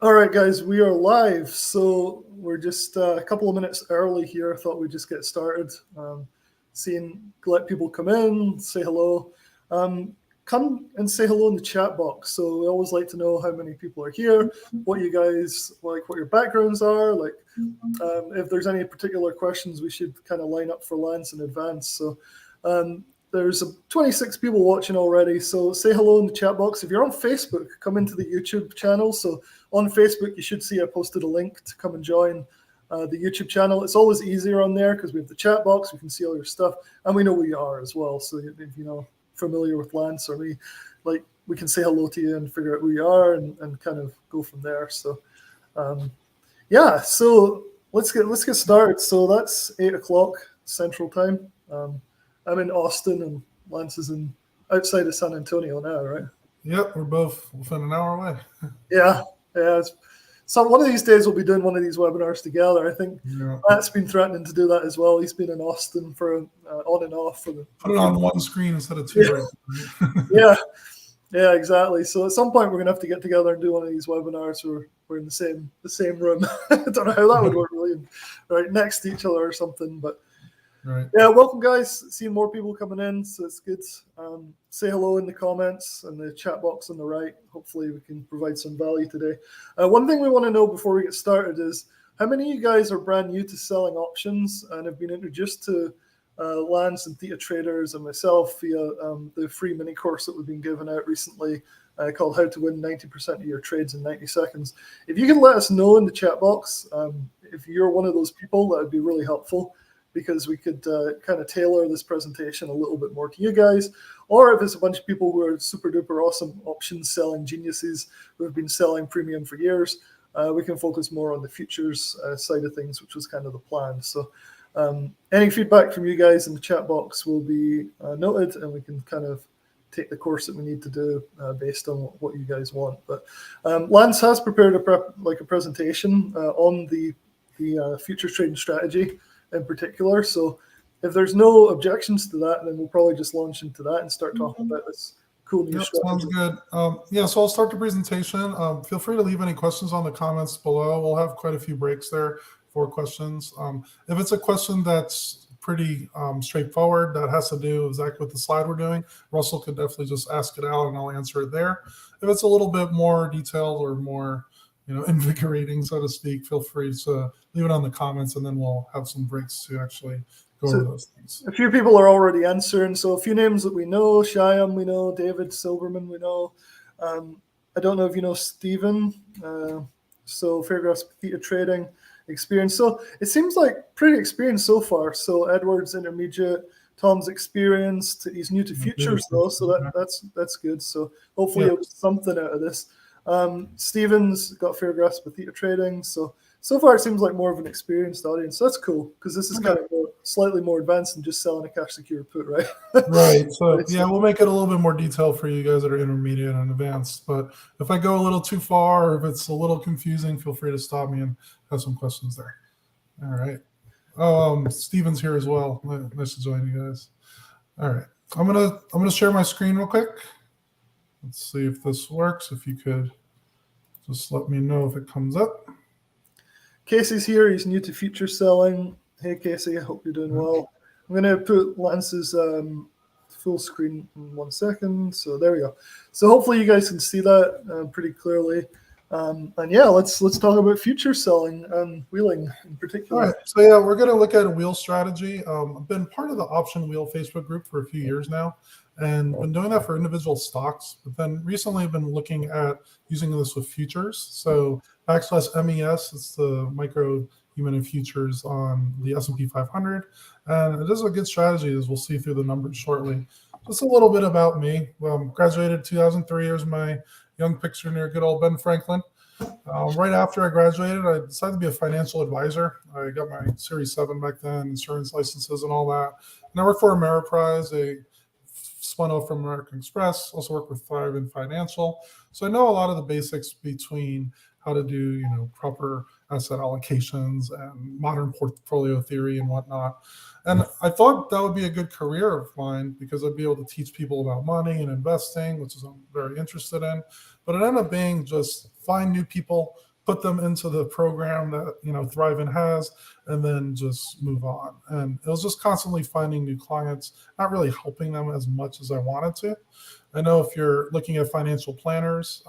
All right, guys, we are live. So we're just a couple of minutes early here. I thought we'd just get started. Let people come in, say hello. Come and say hello in the chat box. So we always like to know how many people are here, what you guys like, what your backgrounds are, like if there's any particular questions we should kind of line up for Lance in advance. So there's 26 people watching already, so say hello in the chat box. If you're on Facebook, come into the YouTube channel. So on Facebook, you should see I posted a link to come and join the YouTube channel. It's always easier on there because we have the chat box, we can see all your stuff, and we know who you are as well. So if you know familiar with Lance or me, like we can say hello to you and figure out who you are and kind of go from there. So yeah, so let's get started. So that's 8 o'clock Central Time. I'm in Austin, and Lance is outside of San Antonio now, right? Yep, we're both within an hour away. Yeah. So one of these days we'll be doing one of these webinars together. I think Matt's been threatening to do that as well. He's been in Austin for on and off for the. Put it on one screen instead of two. Yeah. Yeah, exactly. So at some point we're gonna have to get together and do one of these webinars where we're in the same room. I don't know how that would work, really, right next to each other or something, but. Right. Yeah, welcome guys. Seeing more people coming in, so it's good. Say hello in the comments and the chat box on the right. Hopefully we can provide some value today. One thing we want to know before we get started is how many of you guys are brand new to selling options and have been introduced to Lance and Theta Traders and myself via the free mini course that we've been giving out recently called How to Win 90% of Your Trades in 90 Seconds. If you can let us know in the chat box if you're one of those people, that would be really helpful, because we could kind of tailor this presentation a little bit more to you guys. Or if it's a bunch of people who are super duper awesome options selling geniuses who have been selling premium for years, we can focus more on the futures side of things, which was kind of the plan. So any feedback from you guys in the chat box will be noted, and we can kind of take the course that we need to do based on what you guys want. But Lance has prepared a presentation on the futures trading strategy in particular. So if there's no objections to that, then we'll probably just launch into that and start talking about this cool new strategy. Sounds good. So I'll start the presentation. Feel free to leave any questions on the comments below. We'll have quite a few breaks there for questions. If it's a question that's pretty straightforward, that has to do exactly with the slide we're doing, Russell could definitely just ask it out and I'll answer it there. If it's a little bit more detailed or more invigorating, so to speak, feel free to leave it on the comments, and then we'll have some breaks to actually go over those things. A few people are already answering. So a few names that we know: Shyam, we know; David Silverman, we know. I don't know if you know Stephen. So Fairgrass Theta Trading experience. So it seems like pretty experienced so far. So Edward's intermediate. Tom's experienced. He's new to futures though, so that's good. So hopefully you'll get something out of this. Steven's got a fair grasp of Theta Trading. So far it seems like more of an experienced audience. So that's cool, because this is kind of slightly more advanced than just selling a cash secured put, right? Right. So we'll make it a little bit more detailed for you guys that are intermediate and advanced. But if I go a little too far, or if it's a little confusing, feel free to stop me and have some questions there. All right. Steven's here as well. Nice to join you guys. All right. I'm gonna share my screen real quick. Let's see if this works. If you could just let me know if it comes up. Casey's here. He's new to future selling. Hey, Casey. I hope you're doing well. I'm going to put Lance's full screen in 1 second. So there we go. So hopefully you guys can see that pretty clearly. And yeah, let's talk about future selling and wheeling in particular. All right. So yeah, we're going to look at a wheel strategy. I've been part of the Option Wheel Facebook group for a few years now, and been doing that for individual stocks. But then recently I've been looking at using this with futures. So /MES, it's the micro E-mini futures on the S&P 500. And it is a good strategy, as we'll see through the numbers shortly. Just a little bit about me. Graduated 2003. Here's my young picture near good old Ben Franklin. Right after I graduated, I decided to be a financial advisor. I got my Series 7 back then, insurance licenses and all that. And I worked for Ameriprise. They spun off from American Express, also worked with Thrive and Financial. So I know a lot of the basics between how to do, proper asset allocations and modern portfolio theory and whatnot. And I thought that would be a good career of mine, because I'd be able to teach people about money and investing, which is I'm very interested in. But it ended up being just find new people put them into the program that Thriven has, and then just move on. And it was just constantly finding new clients, not really helping them as much as I wanted to. I know if you're looking at financial planners,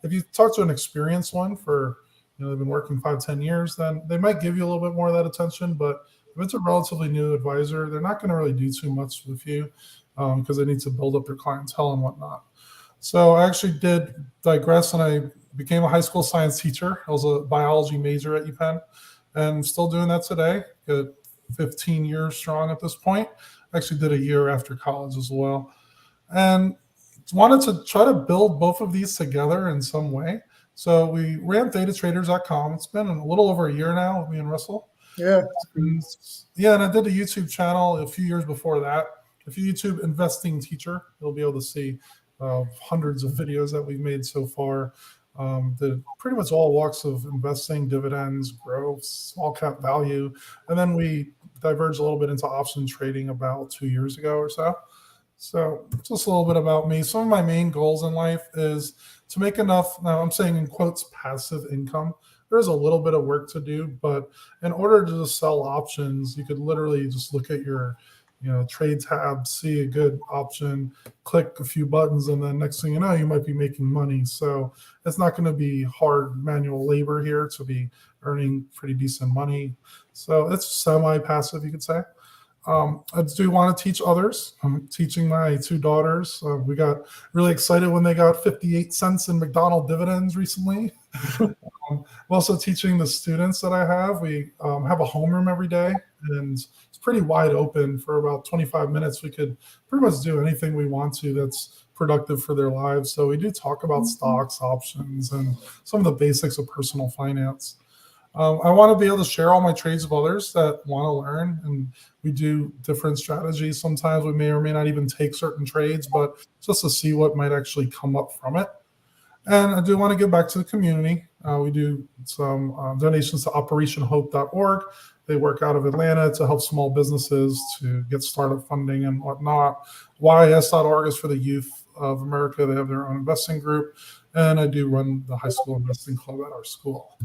if you talk to an experienced one for, they've been working 5-10 years, then they might give you a little bit more of that attention. But if it's a relatively new advisor, they're not going to really do too much with you because they need to build up their clientele and whatnot. So I actually did digress, and I became a high school science teacher. I was a biology major at UPenn, and I'm still doing that today. At 15 years strong at this point. I actually did a year after college as well, and wanted to try to build both of these together in some way. So we ran ThetaTraders.com. It's been a little over a year now, me and Russell. Yeah. And I did a YouTube channel a few years before that. If you YouTube Investing Teacher, you'll be able to see hundreds of videos that we've made so far. Pretty much all walks of investing, dividends, growth, small cap value. And then we diverged a little bit into option trading about 2 years ago or so. So just a little bit about me. Some of my main goals in life is to make enough, now I'm saying in quotes, passive income. There's a little bit of work to do, but in order to just sell options, you could literally just look at your trade tab, see a good option, click a few buttons, and then next thing you know, you might be making money. So it's not going to be hard manual labor here to be earning pretty decent money. So it's semi-passive, you could say. I do want to teach others. I'm teaching my 2 daughters. We got really excited when they got 58 cents in McDonald's dividends recently. I'm also teaching the students that I have. We have a homeroom every day, and it's pretty wide open for about 25 minutes. We could pretty much do anything we want to that's productive for their lives. So we do talk about stocks, options, and some of the basics of personal finance. I want to be able to share all my trades with others that want to learn, and we do different strategies. Sometimes we may or may not even take certain trades, but just to see what might actually come up from it. And I do want to give back to the community. We do some donations to operationhope.org. They work out of Atlanta to help small businesses to get startup funding and whatnot. YIS.org is for the youth of America. They have their own investing group. And I do run the high school investing club at our school.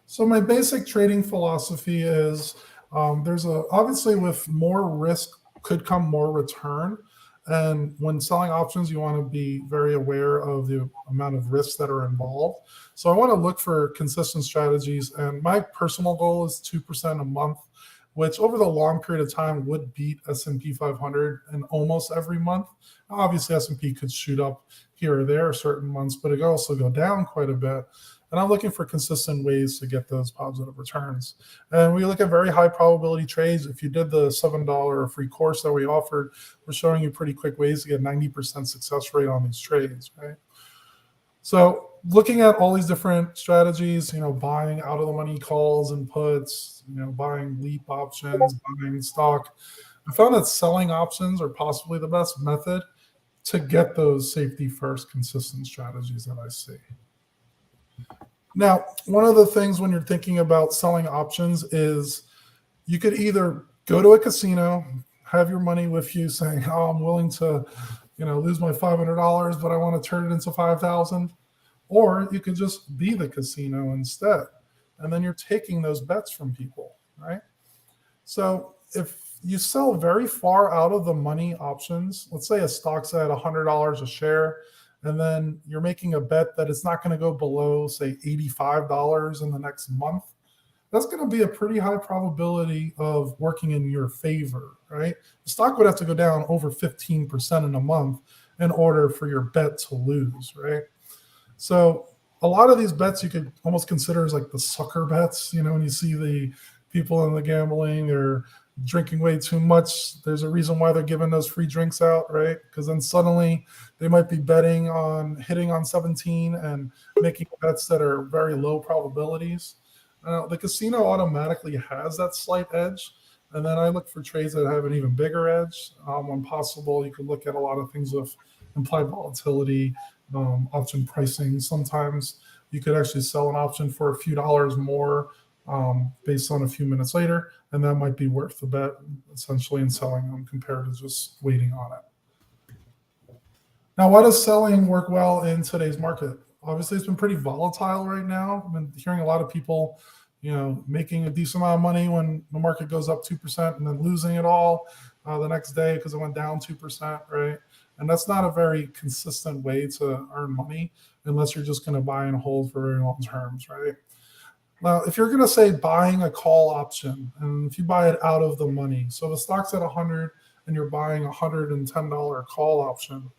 So my basic trading philosophy is obviously with more risk could come more return. And when selling options, you want to be very aware of the amount of risks that are involved. So I want to look for consistent strategies. And my personal goal is 2% a month, which over the long period of time would beat S&P 500 in almost every month. Obviously, S&P could shoot up here or there certain months, but it could also go down quite a bit. And I'm looking for consistent ways to get those positive returns. And we look at very high probability trades. If you did the $7 free course that we offered, we're showing you pretty quick ways to get 90% success rate on these trades, right? So looking at all these different strategies, buying out of the money calls and puts, buying leap options, buying stock, I found that selling options are possibly the best method to get those safety first consistent strategies that I see. Now, one of the things when you're thinking about selling options is you could either go to a casino, have your money with you saying, oh, I'm willing to, lose my $500, but I want to turn it into $5,000. Or you could just be the casino instead. And then you're taking those bets from people, right? So if you sell very far out of the money options, let's say a stock's at $100 a share, and then you're making a bet that it's not going to go below, say, $85 in the next month, that's going to be a pretty high probability of working in your favor, right? The stock would have to go down over 15% in a month in order for your bet to lose, right? So a lot of these bets you could almost consider as like the sucker bets, when you see the people in the gambling or drinking way too much, there's a reason why they're giving those free drinks out, right? Because then suddenly they might be betting on hitting on 17 and making bets that are very low probabilities. The casino automatically has that slight edge. And then I look for trades that have an even bigger edge. When possible, you could look at a lot of things with implied volatility, option pricing. Sometimes you could actually sell an option for a few dollars more based on a few minutes later, and that might be worth the bet essentially in selling them compared to just waiting on it. Now, why does selling work well in today's market? Obviously, it's been pretty volatile right now. I've been hearing a lot of people, making a decent amount of money when the market goes up 2% and then losing it all the next day because it went down 2%, right? And that's not a very consistent way to earn money unless you're just going to buy and hold for very long terms, right? Now, if you're going to say buying a call option, and if you buy it out of the money, so the stock's at 100 and you're buying a $110 call option,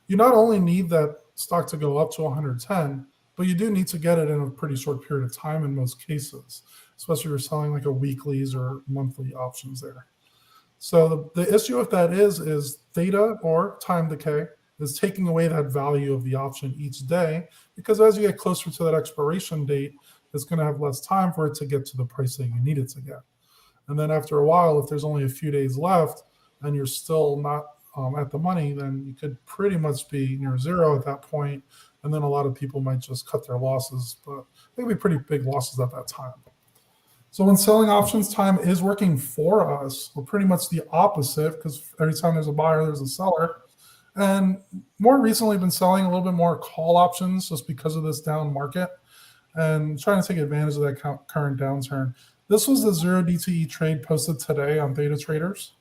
you not only need that stock to go up to 110, but you do need to get it in a pretty short period of time in most cases, especially if you're selling like a weeklies or monthly options there. So the issue with that is theta, or time decay, is taking away that value of the option each day, because as you get closer to that expiration date, it's going to have less time for it to get to the price that you need it to get. And then after a while, if there's only a few days left and you're still not at the money, then you could pretty much be near zero at that point. And then a lot of people might just cut their losses, but they would be pretty big losses at that time. So when selling options, time is working for us. We're pretty much the opposite, because every time there's a buyer, there's a seller. And more recently been selling a little bit more call options just because of this down market and trying to take advantage of that current downturn. This was the 0 DTE trade posted today on Theta Traders.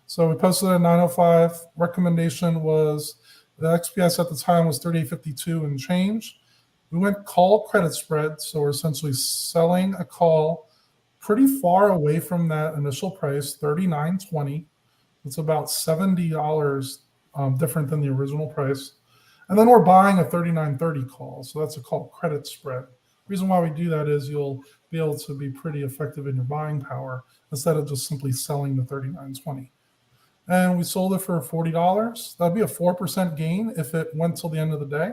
So we posted at 9:05. Recommendation was the XPS at the time was 38.52 and change. We went call credit spread. So we're essentially selling a call pretty far away from that initial price, 39.20. It's about $70 different than the original price. And then we're buying a 39.30 call. So that's a call credit spread. The reason why we do that is you'll be able to be pretty effective in your buying power instead of just simply selling the 39.20. And we sold it for $40. That'd be a 4% gain if it went till the end of the day.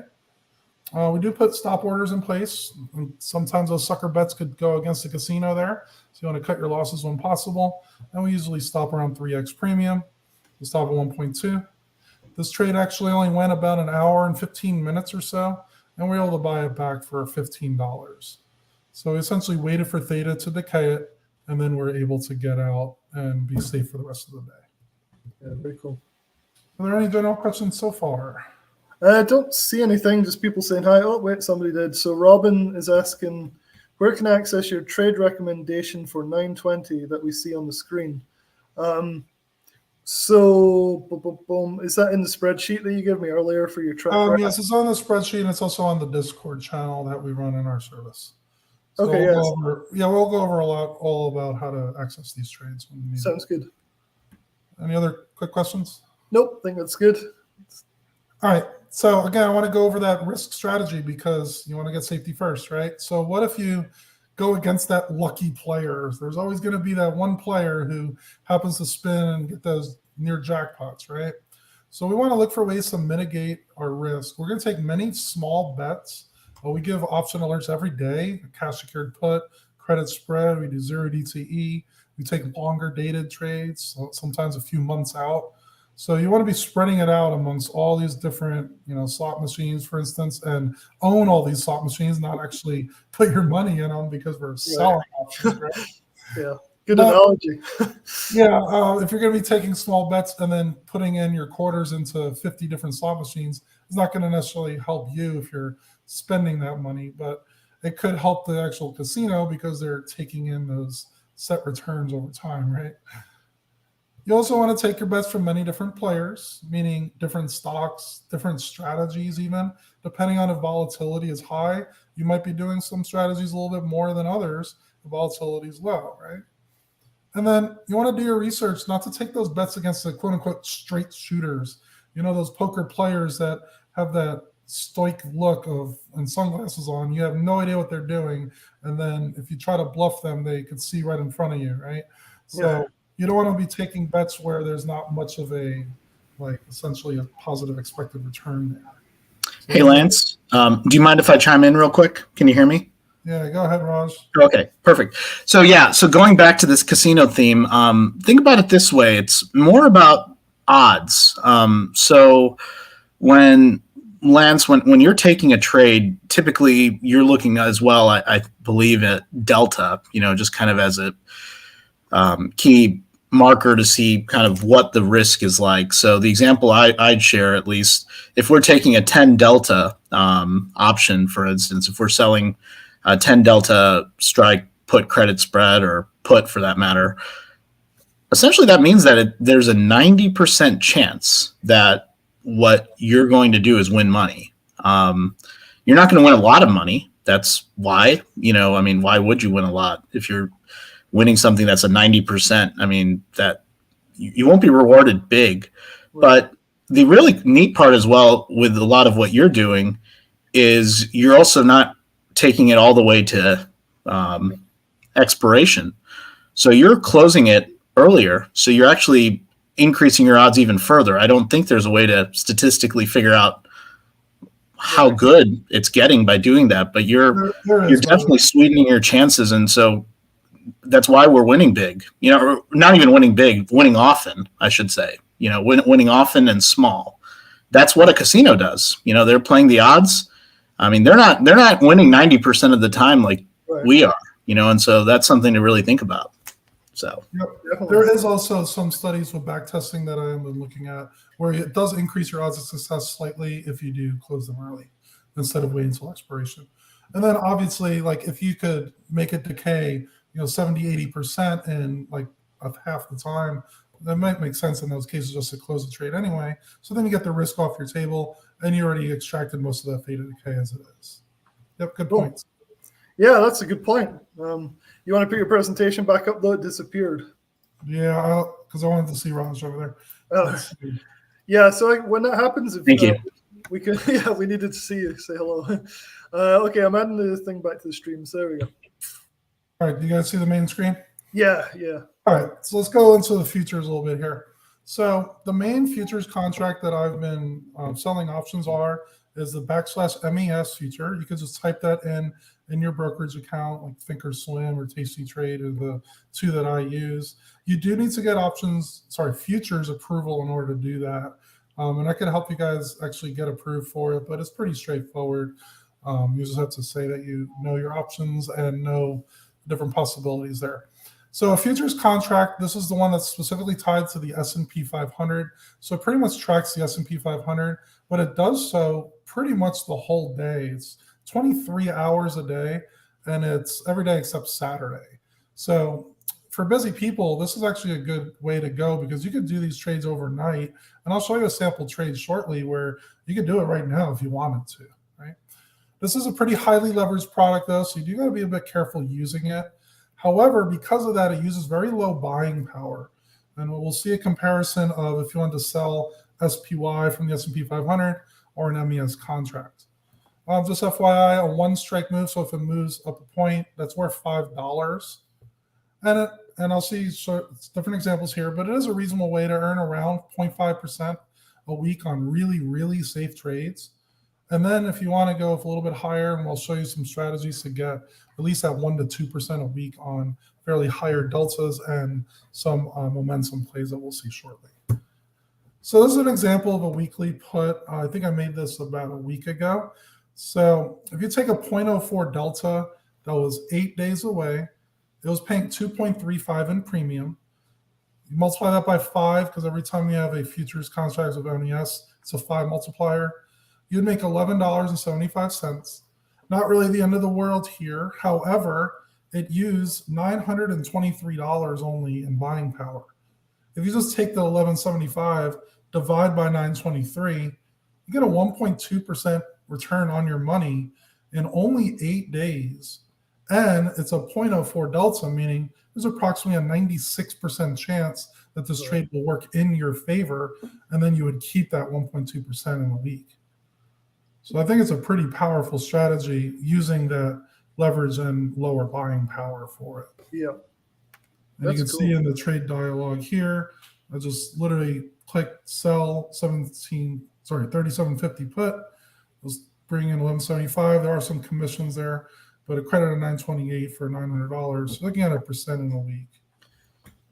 We do put stop orders in place. Sometimes those sucker bets could go against the casino there. So you want to cut your losses when possible. And we usually stop around 3x premium. We stop at 1.2. This trade actually only went about an hour and 15 minutes or so, and we were able to buy it back for $15. So we essentially waited for Theta to decay it, and then we're able to get out and be safe for the rest of the day. Yeah, very cool. Are there any general questions so far? I don't see anything, just people saying hi. Oh, wait, somebody did. So Robin is asking, where can I access your trade recommendation for 920 that we see on the screen? So, boom, is that in the spreadsheet that you gave me earlier for your track? Yes, it's on the spreadsheet, and it's also on the Discord channel that we run in our service. So okay, we'll go over all about how to access these trades when we need. Sounds good. Any other quick questions? Nope, I think that's good. All right. So again, I want to go over that risk strategy because you want to get safety first, right? So what if you go against that lucky player? There's always going to be that one player who happens to spin and get those near jackpots, right? So we want to look for ways to mitigate our risk. We're going to take many small bets. We give option alerts every day, a cash secured put, credit spread. We do 0 DTE. We take longer dated trades, sometimes a few months out. So you want to be spreading it out amongst all these different, slot machines, for instance, and own all these slot machines, not actually put your money in them because we're selling options, right? Yeah, good analogy. If you're going to be taking small bets and then putting in your quarters into 50 different slot machines, it's not going to necessarily help you if you're spending that money, but it could help the actual casino because they're taking in those set returns over time, right? You also want to take your bets from many different players, meaning different stocks, different strategies even. Depending on if volatility is high, you might be doing some strategies a little bit more than others if volatility is low, right? And then you want to do your research not to take those bets against the quote-unquote straight shooters. Those poker players that have that stoic look and sunglasses on. You have no idea what they're doing. And then if you try to bluff them, they could see right in front of you, right? So you don't want to be taking bets where there's not much of essentially a positive expected return there. So hey, Lance, do you mind if I chime in real quick? Can you hear me? Yeah, go ahead, Raj. Okay, perfect. So going back to this casino theme, think about it this way. It's more about odds. So when Lance, when you're taking a trade, typically you're looking as well, I believe, at delta, just kind of as a key marker to see kind of what the risk is like. So the example I'd share, at least, if we're taking a 10 delta option, for instance, if we're selling a 10 delta strike put credit spread, or put for that matter, essentially that means that there's a 90% chance that what you're going to do is win money. You're not going to win a lot of money. That's why, why would you win a lot if you're winning something that's a 90%? I mean, that you won't be rewarded big. But the really neat part as well with a lot of what you're doing is you're also not taking it all the way to expiration. So you're closing it earlier. So you're actually increasing your odds even further. I don't think there's a way to statistically figure out how good it's getting by doing that, but you're definitely sweetening your chances. And so that's why we're winning big, or not even winning big, winning often, I should say, winning often and small. That's what a casino does. They're playing the odds. I mean, they're not winning 90% of the time like we are, and so that's something to really think about. So there is also some studies with back testing that I am looking at where it does increase your odds of success slightly if you do close them early instead of waiting until expiration. And then obviously, like if you could make it decay, 70-80% in like half the time, that might make sense in those cases just to close the trade anyway. So then you get the risk off your table and you already extracted most of that theta decay as it is. Yep, good points. Yeah, that's a good point. You want to put your presentation back up, though? It disappeared. Yeah, because I wanted to see Raj over there. Yeah, so when that happens, thank you. We can. Yeah, we needed to see you. Say hello. Okay, I'm adding the thing back to the stream. So there we go. All right, do you guys see the main screen? Yeah. All right, so let's go into the futures a little bit here. So the main futures contract that I've been selling options is the /MES future. You can just type that in your brokerage account, like Thinkorswim or Tasty Trade are the two that I use. You do need to get futures approval in order to do that. And I can help you guys actually get approved for it, but it's pretty straightforward. You just have to say that you know your options and know different possibilities there. So a futures contract, this is the one that's specifically tied to the S&P 500. So it pretty much tracks the S&P 500, but it does so pretty much the whole day. It's 23 hours a day, and it's every day except Saturday. So for busy people, this is actually a good way to go because you can do these trades overnight. And I'll show you a sample trade shortly where you can do it right now if you wanted to, right? This is a pretty highly leveraged product though, so you do got to be a bit careful using it. However, because of that, it uses very low buying power. And we'll see a comparison of if you want to sell SPY from the S&P 500 or an MES contract. Just FYI, a one strike move, so if it moves up a point, that's worth $5. And I'll see different examples here, but it is a reasonable way to earn around 0.5% a week on really, really safe trades. And then if you want to go a little bit higher, and we'll show you some strategies to get at least that 1 to 2% a week on fairly higher deltas and some momentum plays that we'll see shortly. So this is an example of a weekly put. I think I made this about a week ago. So if you take a 0.04 delta that was 8 days away, it was paying 2.35 in premium. You multiply that by 5 because every time you have a futures contract with MES, it's a 5 multiplier. You'd make $11.75. Not really the end of the world here. However, it used $923 only in buying power. If you just take the $11.75, divide by 923, you get a 1.2% return on your money in only 8 days. And it's a 0.04 delta, meaning there's approximately a 96% chance that this trade will work in your favor, and then you would keep that 1.2% in a week. So I think it's a pretty powerful strategy using that leverage and lower buying power for it. Yeah. And you can see in the trade dialog here, I just literally clicked sell 37.50 put. Let's bring in 11.75. There are some commissions there, but a credit of 928 for $900. Looking at a percent in a week.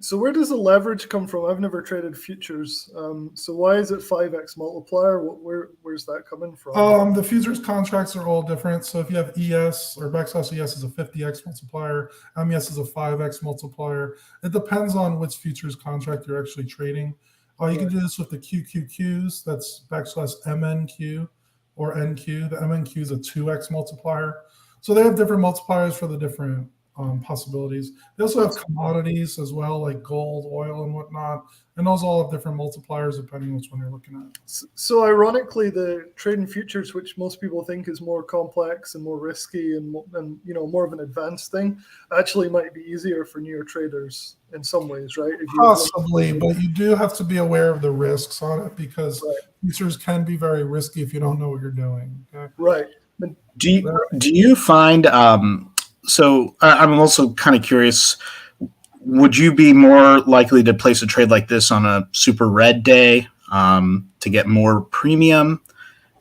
So where does the leverage come from? I've never traded futures. So why is it 5x multiplier? Where's that coming from? The futures contracts are all different. So if you have ES or backslash ES is a 50x multiplier, MES is a 5x multiplier. It depends on which futures contract you're actually trading. You can do this with the QQQs. That's backslash MNQ or NQ. The MNQ is a 2x multiplier. So they have different multipliers for the different possibilities. They also have commodities as well, like gold, oil, and whatnot. And those all have different multipliers depending on which one you're looking at. So ironically, the trading futures, which most people think is more complex and more risky and more of an advanced thing, actually might be easier for newer traders in some ways, right? Possibly, but you do have to be aware of the risks on it because futures can be very risky if you don't know what you're doing. Okay? Right. Do you find so I'm also kind of curious, would you be more likely to place a trade like this on a super red day to get more premium,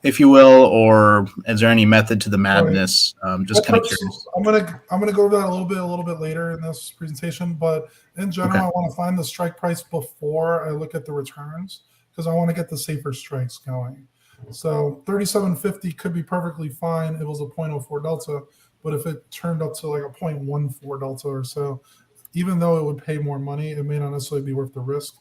if you will, or is there any method to the madness? Just kind of curious. I'm gonna go over that a little bit later in this presentation, but in general, I want to find the strike price before I look at the returns because I want to get the safer strikes going. So 37.50 could be perfectly fine. It was a 0.04 delta, but if it turned up to like a 0.14 delta or so, even though it would pay more money, it may not necessarily be worth the risk.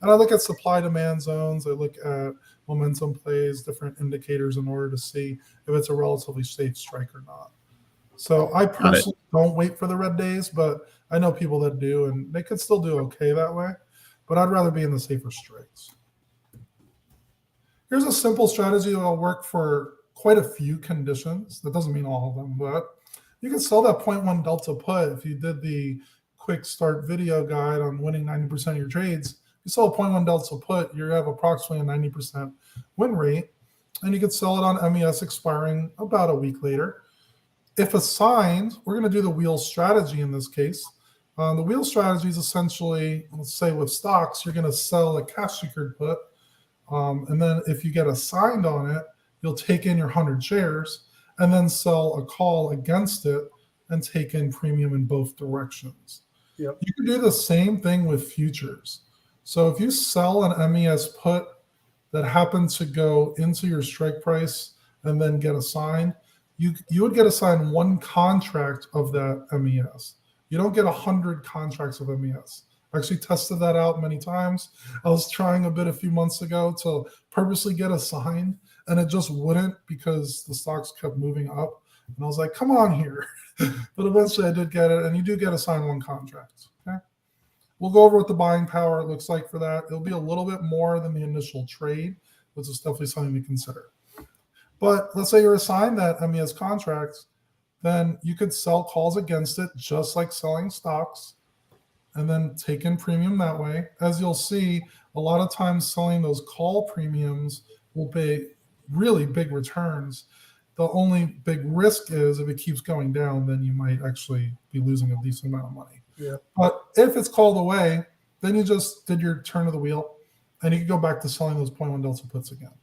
And I look at supply demand zones. I look at momentum plays, different indicators in order to see if it's a relatively safe strike or not. So I personally don't wait for the red days, but I know people that do, and they could still do okay that way. But I'd rather be in the safer strikes. Here's a simple strategy that will work for quite a few conditions. That doesn't mean all of them, but you can sell that 0.1 delta put. If you did the quick start video guide on winning 90% of your trades, you sell a 0.1 delta put, you have approximately a 90% win rate, and you could sell it on MES expiring about a week later. If assigned, we're going to do the wheel strategy in this case. The wheel strategy is essentially, let's say with stocks, you're going to sell a cash secured put, and then if you get assigned on it, you'll take in your 100 shares and then sell a call against it and take in premium in both directions. Yep. You can do the same thing with futures. So if you sell an MES put that happens to go into your strike price and then get assigned, you would get assigned one contract of that MES. You don't get 100 contracts of MES. I actually tested that out many times. I was trying a bit a few months ago to purposely get assigned, and it just wouldn't because the stocks kept moving up. And I was like, come on here. But eventually I did get it, and you do get assigned one contract. Okay. We'll go over what the buying power looks like for that. It'll be a little bit more than the initial trade, which is definitely something to consider. But let's say you're assigned that MES contract, then you could sell calls against it just like selling stocks and then take in premium that way. As you'll see, a lot of times selling those call premiums will pay really big returns. The only big risk is if it keeps going down, then you might actually be losing a decent amount of money. Yeah. But if it's called away, then you just did your turn of the wheel and you can go back to selling those 0.1 delta puts again.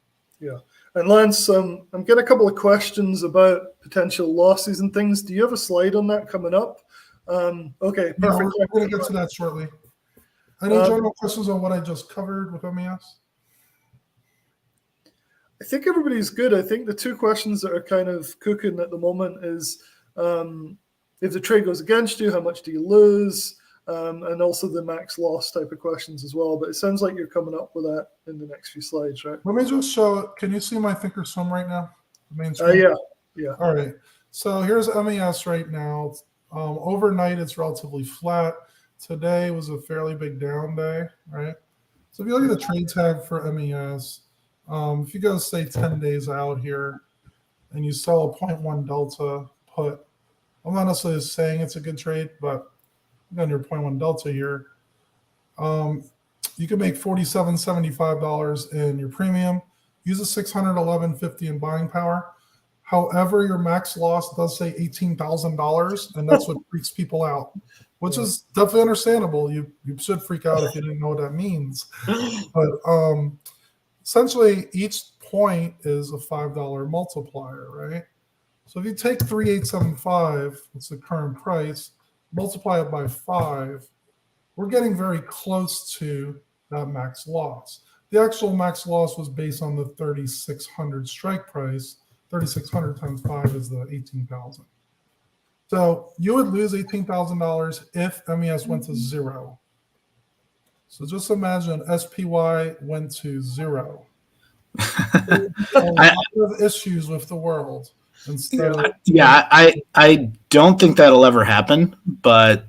Yeah. And Lance, I'm getting a couple of questions about potential losses and things. Do you have a slide on that coming up? Okay, perfect. No, we're going to get to that shortly. Any general questions on what I just covered with MES? I think everybody's good. I think the two questions that are kind of cooking at the moment is if the trade goes against you, how much do you lose? And also the max loss type of questions as well. But it sounds like you're coming up with that in the next few slides, right? Let me just show it. Can you see my Thinkorswim right now? The main screen? Yeah. All right. So here's MES right now. Overnight, it's relatively flat. Today was a fairly big down day, right? So if you look at the trade tag for MES, if you go, say, 10 days out here and you sell a 0.1 delta put, I'm not necessarily saying it's a good trade, but on your 0.1 delta here, you can make $47.75 in your premium, use a $611.50 in buying power. However, your max loss does say $18,000, and that's what freaks people out, which is definitely understandable. You should freak out if you didn't know what that means. But essentially, each point is a $5 multiplier, right? So if you take 3,875, that's the current price, multiply it by 5, we're getting very close to that max loss. The actual max loss was based on the 3,600 strike price. 3,600 times 5 is the 18,000. So you would lose $18,000 if MES went to 0. So just imagine SPY went to 0. A lot of issues with the world. I don't think that'll ever happen, but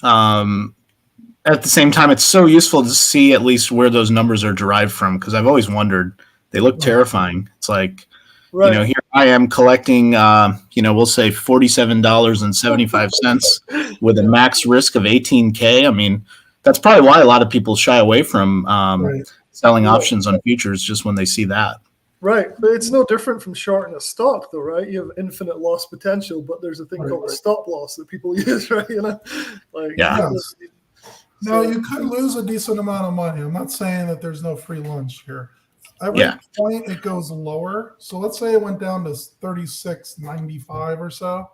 at the same time, it's so useful to see at least where those numbers are derived from, because I've always wondered. They look terrifying. It's like, here I am collecting, we'll say $47.75 with a max risk of 18K. I mean, that's probably why a lot of people shy away from selling options on futures just when they see that. Right, but it's no different from shorting a stock, though, right? You have infinite loss potential, but there's a thing called a stop loss that people use, right? No, you could lose a decent amount of money. I'm not saying that there's no free lunch here. Every point it goes lower. So let's say it went down to 36.95 or so.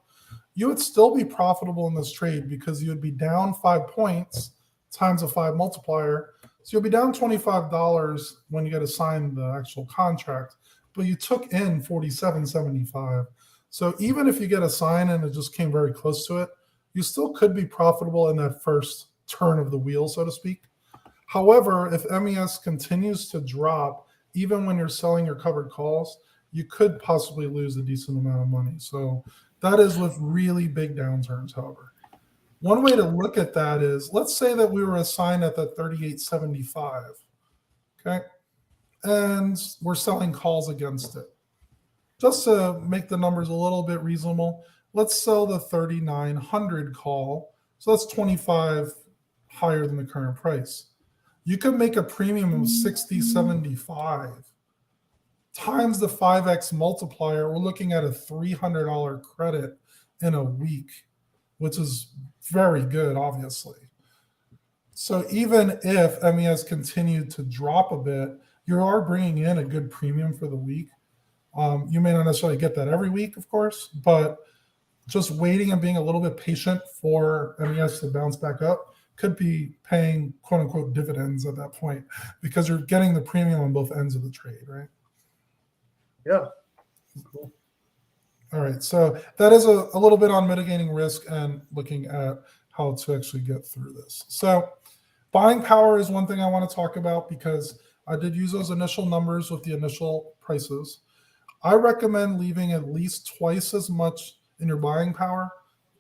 You would still be profitable in this trade because you would be down 5 points times a 5 multiplier. So you'll be down $25 when you get assigned the actual contract, but you took in $47.75. So even if you get assigned and it just came very close to it, you still could be profitable in that first turn of the wheel, so to speak. However, if MES continues to drop, even when you're selling your covered calls, you could possibly lose a decent amount of money. So that is with really big downturns, however. One way to look at that is, let's say that we were assigned at the 38.75, okay? And we're selling calls against it. Just to make the numbers a little bit reasonable, let's sell the 3,900 call. So that's 25 higher than the current price. You could make a premium of 60.75 times the 5x multiplier. We're looking at a $300 credit in a week, which is very good, obviously. So even if MES continued to drop a bit, you are bringing in a good premium for the week. You may not necessarily get that every week, of course, but just waiting and being a little bit patient for MES to bounce back up could be paying quote unquote dividends at that point, because you're getting the premium on both ends of the trade, right? Yeah. Cool. All right. So that is a little bit on mitigating risk and looking at how to actually get through this. So buying power is one thing I want to talk about, because I did use those initial numbers with the initial prices. I recommend leaving at least twice as much in your buying power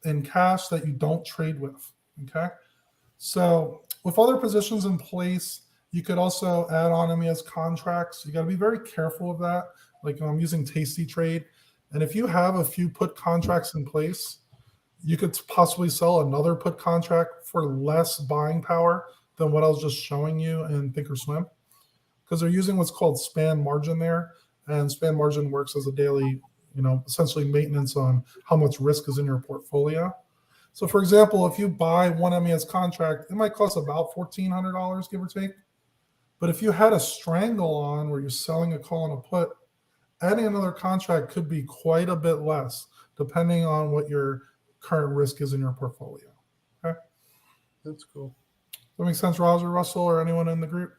in cash that you don't trade with. Okay. So with other positions in place, you could also add on MES contracts. You got to be very careful of that. Like I'm using Tasty Trade. And if you have a few put contracts in place, you could possibly sell another put contract for less buying power than what I was just showing you in Thinkorswim, because they're using what's called span margin there. And span margin works as a daily, essentially maintenance on how much risk is in your portfolio. So for example, if you buy one MES contract, it might cost about $1,400, give or take. But if you had a strangle on where you're selling a call and a put, adding another contract could be quite a bit less, depending on what your current risk is in your portfolio. Okay. That's cool. Does that make sense, Roger, Russell, or anyone in the group?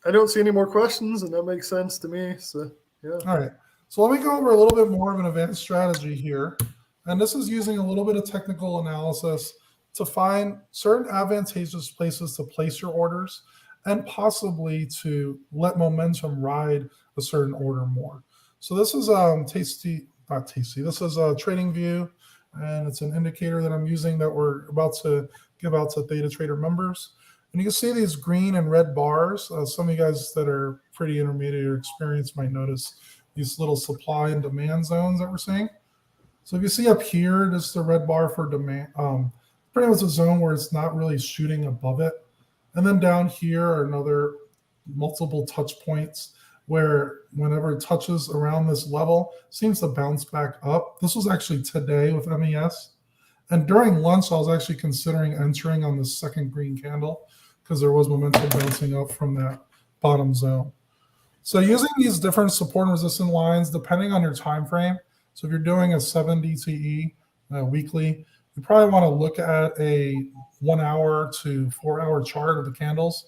I don't see any more questions, and that makes sense to me. So, yeah. All right. So let me go over a little bit more of an advanced strategy here. And this is using a little bit of technical analysis to find certain advantageous places to place your orders and possibly to let momentum ride a certain order more. So this is This is a Trading View, and it's an indicator that I'm using that we're about to give out to Theta Trader members. And you can see these green and red bars. Some of you guys that are pretty intermediate or experienced might notice these little supply and demand zones that we're seeing. So if you see up here, this is the red bar for demand. Pretty much a zone where it's not really shooting above it. And then down here are another multiple touch points where whenever it touches around this level, it seems to bounce back up. This was actually today with MES. And during lunch, I was actually considering entering on the second green candle because there was momentum bouncing up from that bottom zone. So using these different support and resistance lines, depending on your time frame. So if you're doing a 7 DTE weekly, you probably want to look at a 1 hour to 4 hour chart of the candles,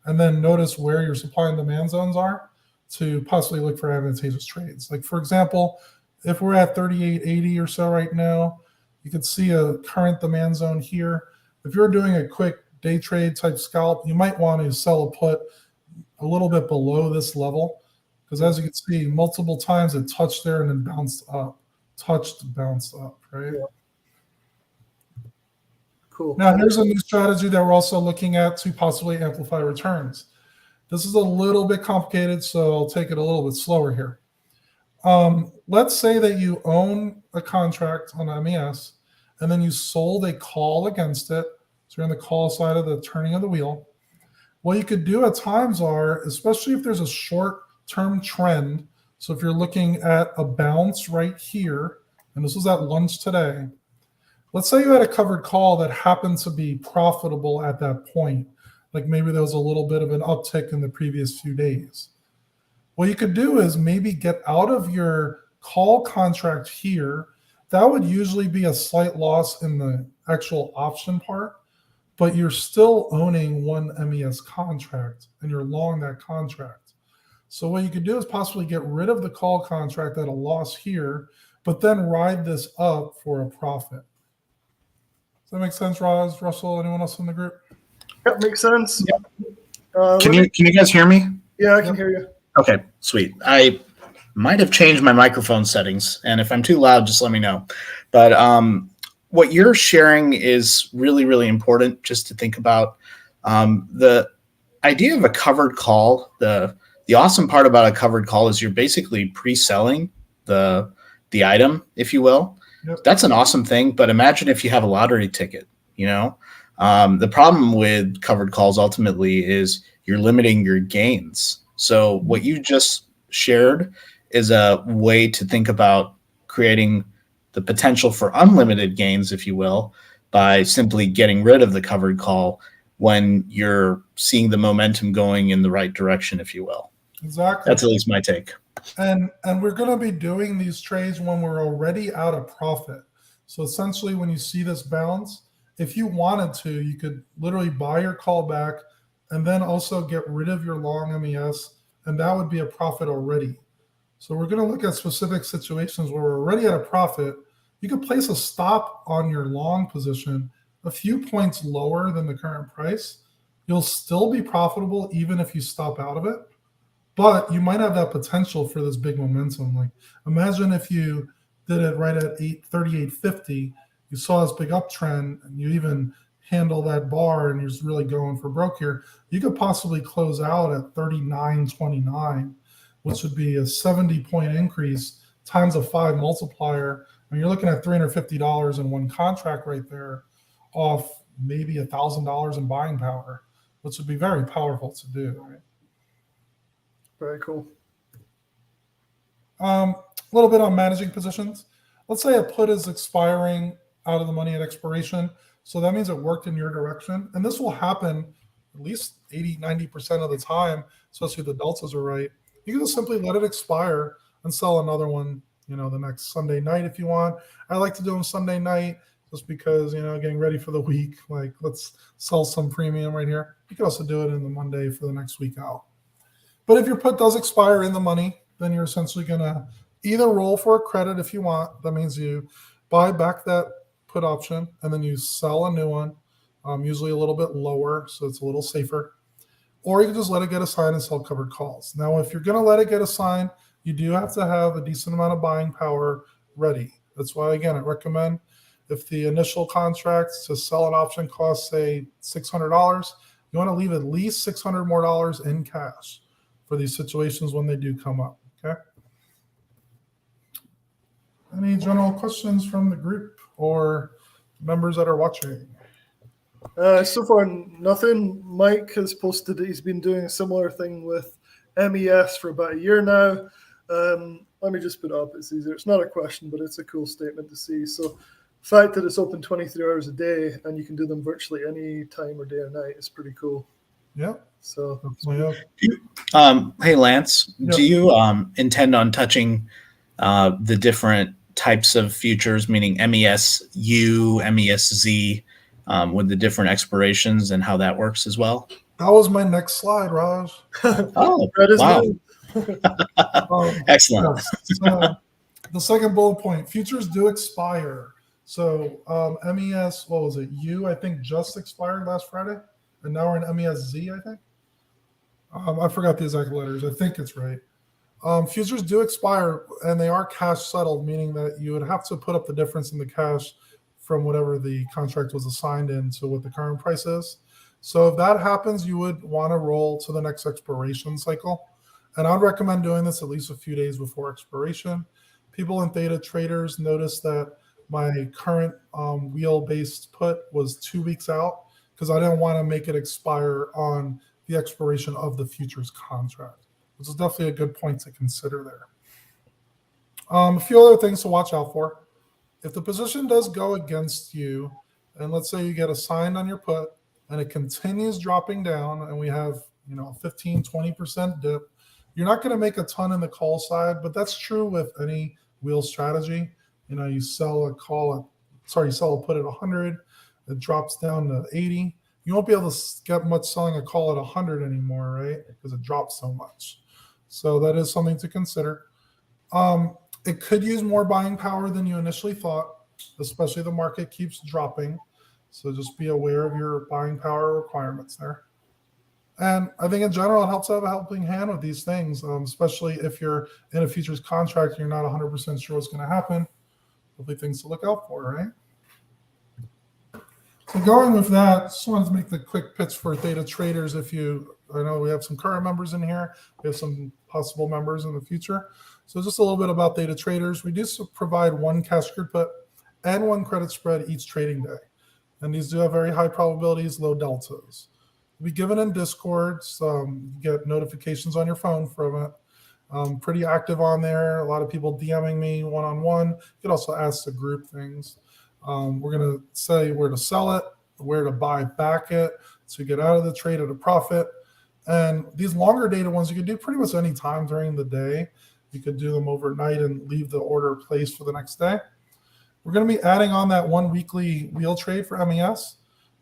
and then notice where your supply and demand zones are to possibly look for advantageous trades. Like for example, if we're at 38.80 or so right now, you can see a current demand zone here. If you're doing a quick day trade type scalp, you might want to sell a put a little bit below this level, because as you can see, multiple times it touched there and then bounced up, bounced up, right? Yeah. Cool. Now, here's a new strategy that we're also looking at to possibly amplify returns. This is a little bit complicated, so I'll take it a little bit slower here. Let's say that you own a contract on MES, and then you sold a call against it. So you're on the call side of the turning of the wheel. What you could do at times are, especially if there's a short-term trend, so if you're looking at a bounce right here, and this was at lunch today, let's say you had a covered call that happened to be profitable at that point, like maybe there was a little bit of an uptick in the previous few days. What you could do is maybe get out of your call contract here. That would usually be a slight loss in the actual option part, but you're still owning one MES contract and you're long that contract. So what you could do is possibly get rid of the call contract at a loss here, but then ride this up for a profit. Does that make sense, Roz, Russell, anyone else in the group? That makes sense. Yep. Can you guys hear me? Yeah, I can hear you. Okay, sweet. I might have changed my microphone settings, and if I'm too loud, just let me know. But what you're sharing is really, really important just to think about. The idea of a covered call, the awesome part about a covered call is you're basically pre-selling the item, if you will. Yep. That's an awesome thing, but imagine if you have a lottery ticket, the problem with covered calls ultimately is you're limiting your gains. So what you just shared is a way to think about creating the potential for unlimited gains, if you will, by simply getting rid of the covered call when you're seeing the momentum going in the right direction, if you will. Exactly. That's at least my take. And we're going to be doing these trades when we're already out of profit. So essentially, when you see this bounce, if you wanted to, you could literally buy your call back and then also get rid of your long MES, and that would be a profit already. So we're going to look at specific situations where we're already at a profit. You could place a stop on your long position a few points lower than the current price. You'll still be profitable even if you stop out of it, but you might have that potential for this big momentum. Like imagine if you did it right at 38.50, you saw this big uptrend and you even handle that bar and you're just really going for broke here. You could possibly close out at 39.29, which would be a 70-point increase times a 5 multiplier. And you're looking at $350 in one contract right there off maybe $1,000 in buying power, which would be very powerful to do, right? Very cool. A little bit on managing positions. Let's say a put is expiring out of the money at expiration. So that means it worked in your direction. And this will happen at least 80, 90% of the time, especially if the deltas are right. You can just simply let it expire and sell another one, the next Sunday night if you want. I like to do them Sunday night just because, getting ready for the week, like let's sell some premium right here. You can also do it in the Monday for the next week out. But if your put does expire in the money, then you're essentially going to either roll for a credit if you want. That means you buy back that put option and then you sell a new one, usually a little bit lower, so it's a little safer. Or you can just let it get assigned and sell covered calls. Now, if you're going to let it get assigned, you do have to have a decent amount of buying power ready. That's why, again, I recommend if the initial contract to sell an option costs, say, $600, you want to leave at least $600 more in cash for these situations when they do come up, okay? Any general questions from the group or members that are watching? So far, nothing. Mike has posted that he's been doing a similar thing with MES for about a year now. Let me just put it up. It's easier. It's not a question, but it's a cool statement to see. So the fact that it's open 23 hours a day and you can do them virtually any time or day or night is pretty cool. Yeah. So, hey, Lance, Yeah. do you intend on touching the different types of futures, meaning MESU, MESZ, with the different expirations and how that works as well? That was my next slide, Raj. Oh, That is wow. Excellent. Yes. So the second bullet point, futures do expire. So MES, what was it? I think just expired last Friday. And now we're in MESZ, I think. I forgot the exact letters. I think it's right. Futures do expire, and they are cash settled, meaning that you would have to put up the difference in the cash from whatever the contract was assigned in to what the current price is. So if that happens, you would want to roll to the next expiration cycle. And I'd recommend doing this at least a few days before expiration. People in Theta Traders noticed that my current wheel-based put was 2 weeks out because I didn't want to make it expire on the expiration of the futures contract, which is definitely a good point to consider there. A few other things to watch out for. If the position does go against you, and let's say you get assigned on your put and it continues dropping down and we have 15, 20% dip, you're not going to make a ton in the call side, but that's true with any wheel strategy. You sell a put at 100, it drops down to 80. You won't be able to get much selling a call at 100 anymore, right? Because it drops so much. So that is something to consider. It could use more buying power than you initially thought, especially the market keeps dropping. So just be aware of your buying power requirements there. And I think in general, it helps to have a helping hand with these things, especially if you're in a futures contract and you're not 100% sure what's going to happen. Hopefully things to look out for, right? So going with that, just wanted to make the quick pitch for Theta Traders. I know we have some current members in here. We have some possible members in the future. So just a little bit about Theta Traders. We do provide one cash secured put and one credit spread each trading day. And these do have very high probabilities, low deltas. We'll be given in Discord. You get notifications on your phone from it. Pretty active on there. A lot of people DMing me one-on-one. You can also ask the group things. We're going to say where to sell it, where to buy back it to get out of the trade at a profit. And these longer dated ones, you can do pretty much any time during the day. You could do them overnight and leave the order placed for the next day. We're going to be adding on that one weekly wheel trade for MES.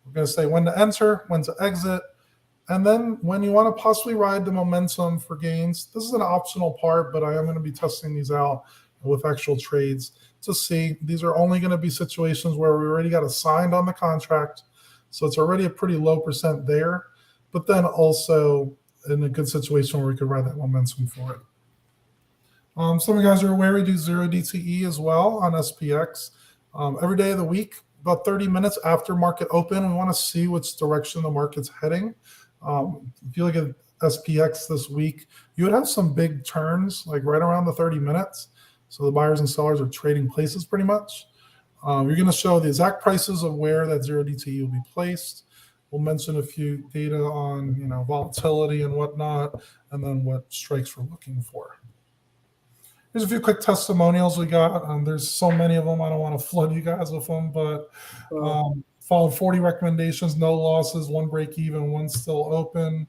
We're going to say when to enter, when to exit, and then when you want to possibly ride the momentum for gains. This is an optional part, but I am going to be testing these out with actual trades to see. These are only going to be situations where we already got assigned on the contract, so it's already a pretty low percent there, but then also in a good situation where we could ride that momentum for it. Some of you guys are aware we do 0 DTE as well on SPX. Every day of the week, about 30 minutes after market open, we want to see which direction the market's heading. If you look at SPX this week, you would have some big turns, like right around the 30 minutes. So the buyers and sellers are trading places pretty much. You're going to show the exact prices of where that 0 DTE will be placed. We'll mention a few data on volatility and whatnot, and then what strikes we're looking for. Here's a few quick testimonials we got. There's so many of them. I don't want to flood you guys with them, but followed 40 recommendations, no losses, one break even, one still open.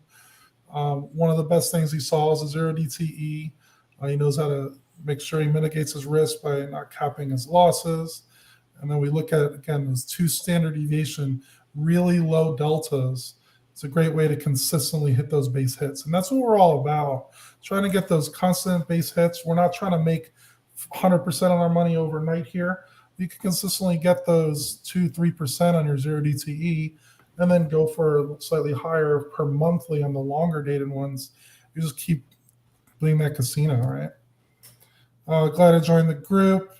One of the best things he saw is a 0 DTE. He knows how to make sure he mitigates his risk by not capping his losses. And then we look at, again, those 2 standard deviation, really low deltas. It's a great way to consistently hit those base hits. And that's what we're all about, trying to get those constant base hits. We're not trying to make 100% on our money overnight here. You can consistently get those 2-3% on your 0 DTE and then go for slightly higher per monthly on the longer dated ones. You just keep doing that casino, right? Glad I joined the group.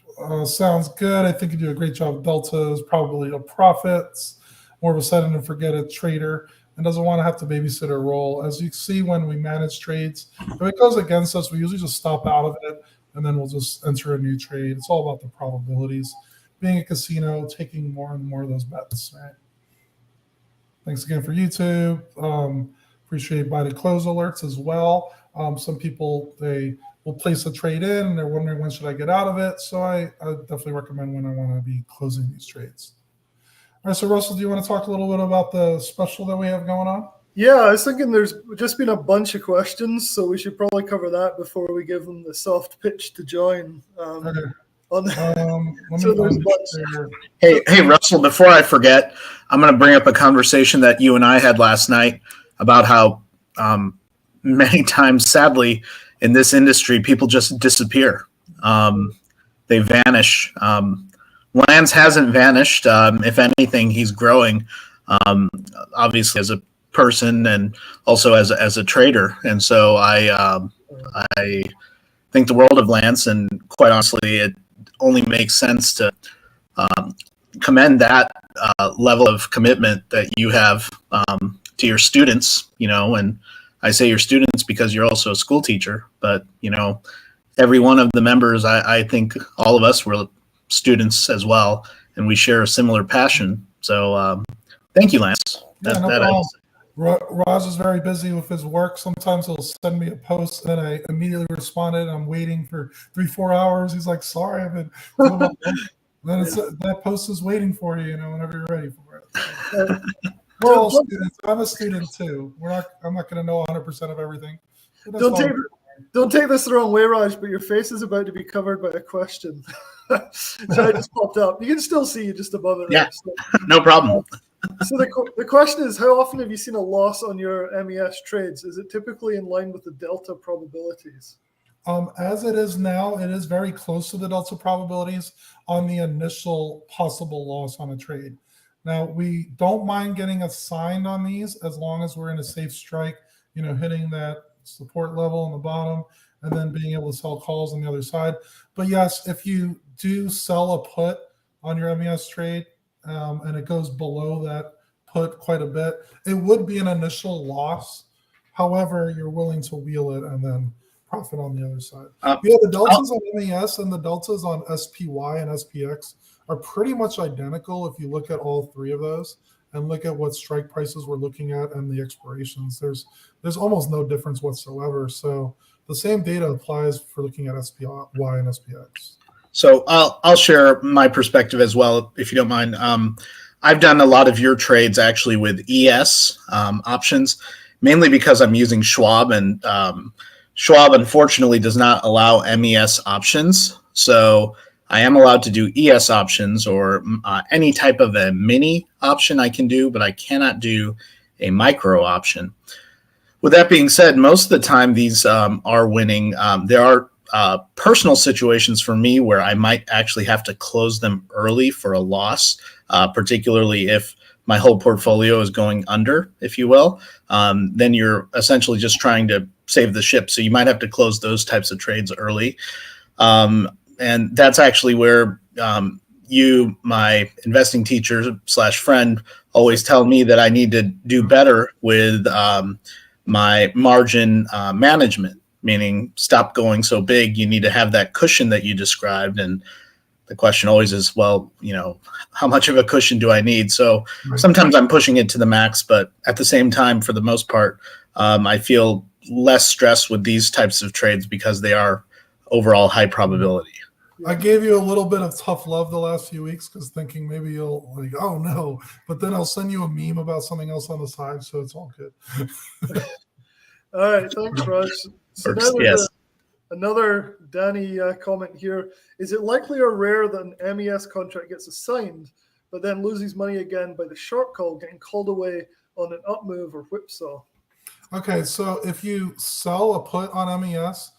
Sounds good. I think you do a great job. Deltas, probably a profits, more of a set and forget it trader, and doesn't want to have to babysit a role. As you see when we manage trades, if it goes against us, we usually just stop out of it, and then we'll just enter a new trade. It's all about the probabilities. Being a casino, taking more and more of those bets, right? Thanks again for YouTube. Appreciate buy to close alerts as well. Some people, they will place a trade in, and they're wondering when should I get out of it. So I definitely recommend when I want to be closing these trades. All right, so Russell, do you want to talk a little bit about the special that we have going on? Yeah, I was thinking there's just been a bunch of questions, so we should probably cover that before we give them the soft pitch to join. Okay. On Let so me there's a bunch. unshare. Hey, Russell, before I forget, I'm going to bring up a conversation that you and I had last night about how many times, sadly, in this industry, people just disappear. They vanish. Lance hasn't vanished. If anything, he's growing, obviously as a person and also as a trader. And so I think the world of Lance, and quite honestly, it only makes sense to commend that level of commitment that you have to your students. And I say your students because you're also a school teacher, but every one of the members, I think all of us were students as well, and we share a similar passion. So thank you, Lance. Yeah, no problem. Raj is very busy with his work. Sometimes he'll send me a post and I immediately responded. And I'm waiting for 3-4 hours. He's like, sorry, I've been doing my work. Then that post is waiting for you, whenever you're ready for it. We're all students. I'm a student too. I'm not going to know 100% of everything. Don't take this the wrong way, Raj, but your face is about to be covered by a question. So it just popped up. You can still see you just above it. Yeah, so, no problem. So the question is, how often have you seen a loss on your MES trades? Is it typically in line with the delta probabilities? As it is now, it is very close to the delta probabilities on the initial possible loss on a trade. Now, we don't mind getting assigned on these as long as we're in a safe strike, hitting that support level on the bottom and then being able to sell calls on the other side. But yes, if you do sell a put on your MES trade and it goes below that put quite a bit, it would be an initial loss. However, you're willing to wheel it and then profit on the other side. The deltas on MES and the deltas on SPY and SPX are pretty much identical if you look at all three of those and look at what strike prices we're looking at and the expirations. There's almost no difference whatsoever. So the same data applies for looking at SPY and SPX. So I'll share my perspective as well, if you don't mind. I've done a lot of your trades actually with ES options, mainly because I'm using Schwab, and Schwab unfortunately does not allow MES options. So I am allowed to do ES options or any type of a mini option I can do, but I cannot do a micro option. With that being said, most of the time these are winning. There are personal situations for me where I might actually have to close them early for a loss, particularly if my whole portfolio is going under, if you will. Then you're essentially just trying to save the ship. So you might have to close those types of trades early. And that's actually where you, my investing teacher / friend, always tell me that I need to do better with my margin management, meaning stop going so big. You need to have that cushion that you described. And the question always is, well, how much of a cushion do I need? So sometimes I'm pushing it to the max, but at the same time, for the most part, I feel less stressed with these types of trades because they are overall high probability. I gave you a little bit of tough love the last few weeks because thinking maybe you'll oh no, but then I'll send you a meme about something else on the side, so it's all good. All right, thanks, Raj. So now there's another Danny comment here. Is it likely or rare that an MES contract gets assigned, but then loses money again by the short call getting called away on an up move or whipsaw? Okay, so if you sell a put on MES,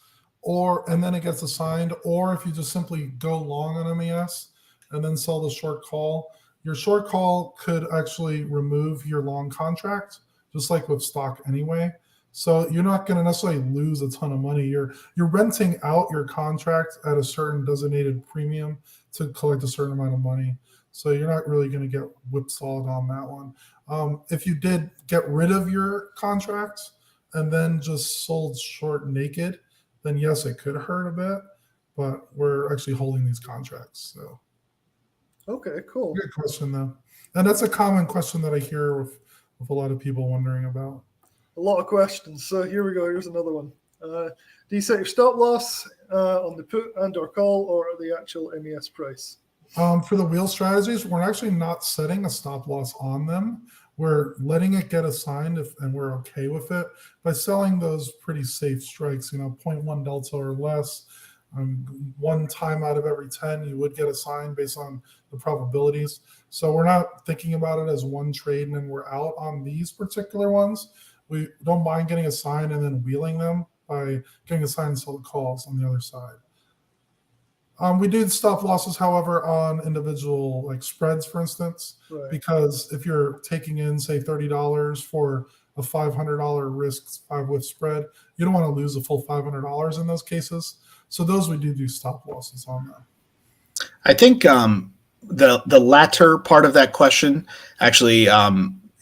and then it gets assigned, or if you just simply go long on MES and then sell the short call, your short call could actually remove your long contract, just like with stock anyway. So you're not going to necessarily lose a ton of money. You're renting out your contract at a certain designated premium to collect a certain amount of money. So you're not really going to get whipsawed on that one. If you did get rid of your contract and then just sold short naked, then yes, it could hurt a bit, but we're actually holding these contracts. So, okay, cool. Good question though, and that's a common question that I hear with a lot of people wondering about. A lot of questions. So here we go. Here's another one. Do you set your stop loss on the put and or call or the actual MES price? For the wheel strategies, we're actually not setting a stop loss on them. We're letting it get assigned and we're okay with it by selling those pretty safe strikes, 0.1 delta or less. One time out of every 10, you would get a sign based on the probabilities. So we're not thinking about it as one trade and then we're out on these particular ones. We don't mind getting a sign and then wheeling them by getting a sign and sell the calls on the other side. We do stop losses, however, on individual like spreads, for instance, Right. because if you're taking in, say, $30 for a $500 risk 5-width spread, you don't want to lose the full $500 in those cases. So those we do stop losses on them. I think the latter part of that question actually,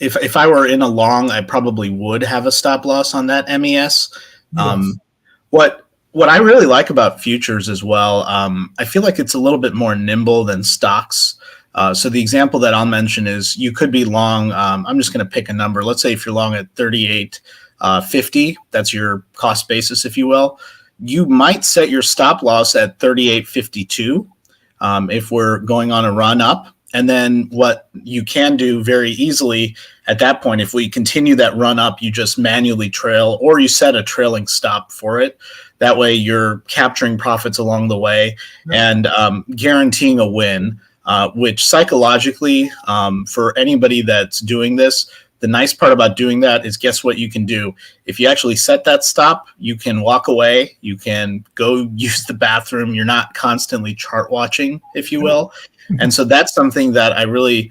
if I were in a long, I probably would have a stop loss on that MES. Yes. What I really like about futures as well, I feel like it's a little bit more nimble than stocks. So the example that I'll mention is you could be long. I'm just going to pick a number. Let's say if you're long at 38.50, that's your cost basis, if you will. You might set your stop loss at 38.52 if we're going on a run up. And then what you can do very easily at that point, if we continue that run up, you just manually trail or you set a trailing stop for it. That way you're capturing profits along the way and guaranteeing a win, which psychologically, for anybody that's doing this, the nice part about doing that is guess what you can do? If you actually set that stop, you can walk away. You can go use the bathroom. You're not constantly chart watching, if you will. And so that's something that I really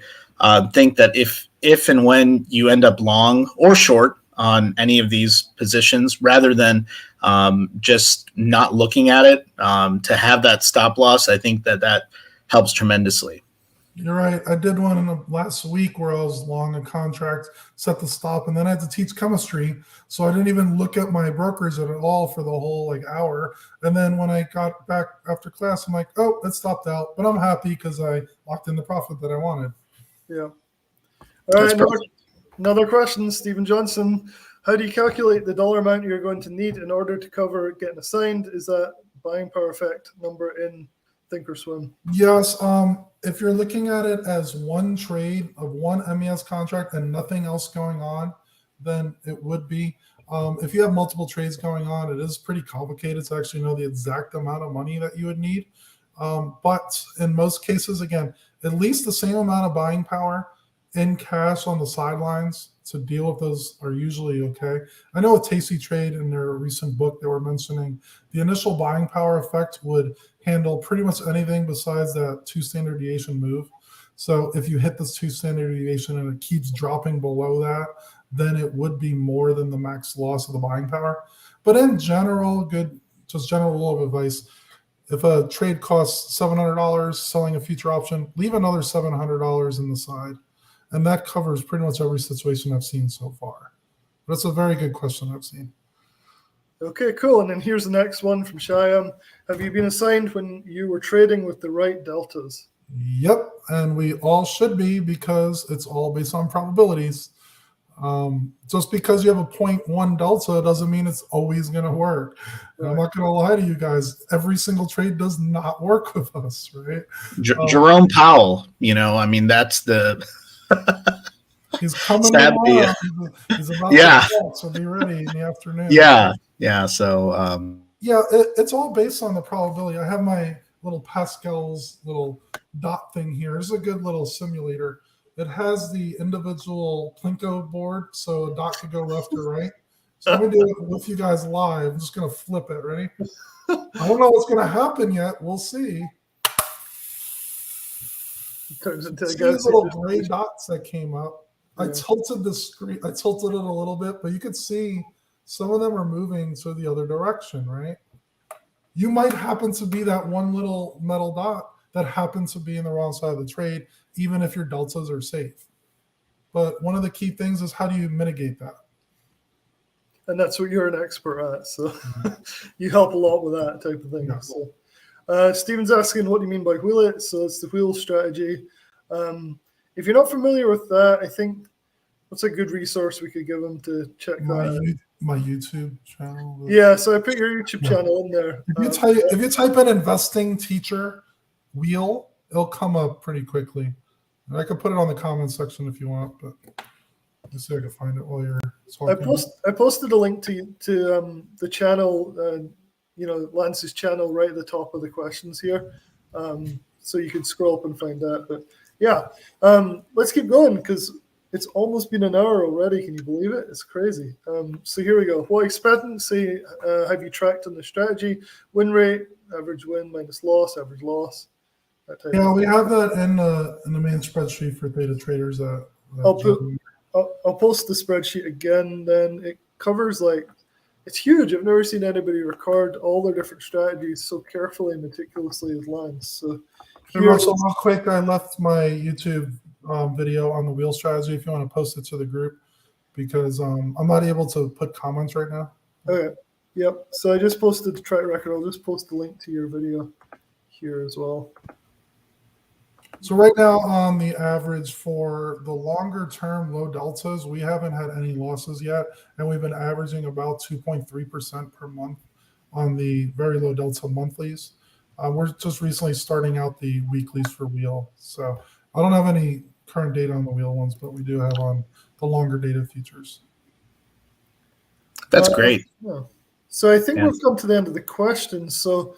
think that if and when you end up long or short on any of these positions, rather than just not looking at it, to have that stop loss, I think that helps tremendously. You're right. I did one in the last week where I was long a contract, set the stop, and then I had to teach chemistry. So I didn't even look at my brokers at all for the whole hour. And then when I got back after class, I'm like, oh, it stopped out. But I'm happy because I locked in the profit that I wanted. Yeah. All right. Another question, Stephen Johnson. How do you calculate the dollar amount you're going to need in order to cover getting assigned? Is that buying power effect number in Thinkorswim? Yes. If you're looking at it as one trade of one MES contract and nothing else going on, then it would be. If you have multiple trades going on, it is pretty complicated to actually know the exact amount of money that you would need. But in most cases, again, at least the same amount of buying power in cash on the sidelines to deal with those are usually okay. I know with Tasty Trade in their recent book, they were mentioning the initial buying power effect would handle pretty much anything besides that 2 standard deviation move. So if you hit this 2 standard deviation and it keeps dropping below that, then it would be more than the max loss of the buying power. But in general, just general rule of advice, if a trade costs $700 selling a future option, leave another $700 in the side. And that covers pretty much every situation I've seen so far. But it's a very good question I've seen. Okay, cool. And then here's the next one from Shyam. Have you been assigned when you were trading with the right deltas? Yep, and we all should be because it's all based on probabilities. Just because you have a 0.1 delta doesn't mean it's always going to work. Right. I'm not going to lie to you guys. Every single trade does not work with us, right? Jerome Powell, that's the... He's coming Sadly, tomorrow. He's about to call, so be ready in the afternoon. Yeah. So it's all based on the probability. I have my little Pascal's little dot thing here. This is a good little simulator. It has the individual Plinko board, so a dot could go left or right. So I'm gonna do it with you guys live. I'm just gonna flip it. Ready? I don't know what's gonna happen yet. We'll see. See these little gray dots that came up. Yeah. I tilted the screen. I tilted it a little bit, but you could see some of them are moving to the other direction, right? You might happen to be that one little metal dot that happens to be in the wrong side of the trade, even if your deltas are safe. But one of the key things is how do you mitigate that? And that's what you're an expert at. So you help a lot with that type of thing. Yeah. So Stephen's asking, what do you mean by wheel it? So it's the wheel strategy. If you're not familiar with that, I think what's a good resource we could give them to check that out? My YouTube channel. Yeah, so I put your YouTube channel in there. If you type in investing teacher wheel, it'll come up pretty quickly. And I could put it on the comment section if you want, but let's see if I can find it while you're talking. I posted a link to the channel Lance's channel right at the top of the questions here. So you can scroll up and find that. But yeah, let's keep going because it's almost been an hour already. Can you believe it? It's crazy. So here we go. What expectancy have you tracked on the strategy? Win rate, average win minus loss, average loss. Yeah, we have that in the main spreadsheet for Theta Traders. I'll post the spreadsheet again. Then it covers it's huge. I've never seen anybody record all their different strategies so carefully and meticulously as Lance. So Russell, real quick, I left my YouTube video on the wheel strategy if you want to post it to the group because I'm not able to put comments right now. Okay. Yep. So I just posted the track record. I'll just post the link to your video here as well. So right now on the average for the longer term low deltas, we haven't had any losses yet. And we've been averaging about 2.3% per month on the very low delta monthlies. We're just recently starting out the weeklies for wheel. So I don't have any current data on the wheel ones, but we do have on the longer dated futures. That's great. Yeah. So I think we've come to the end of the questions. So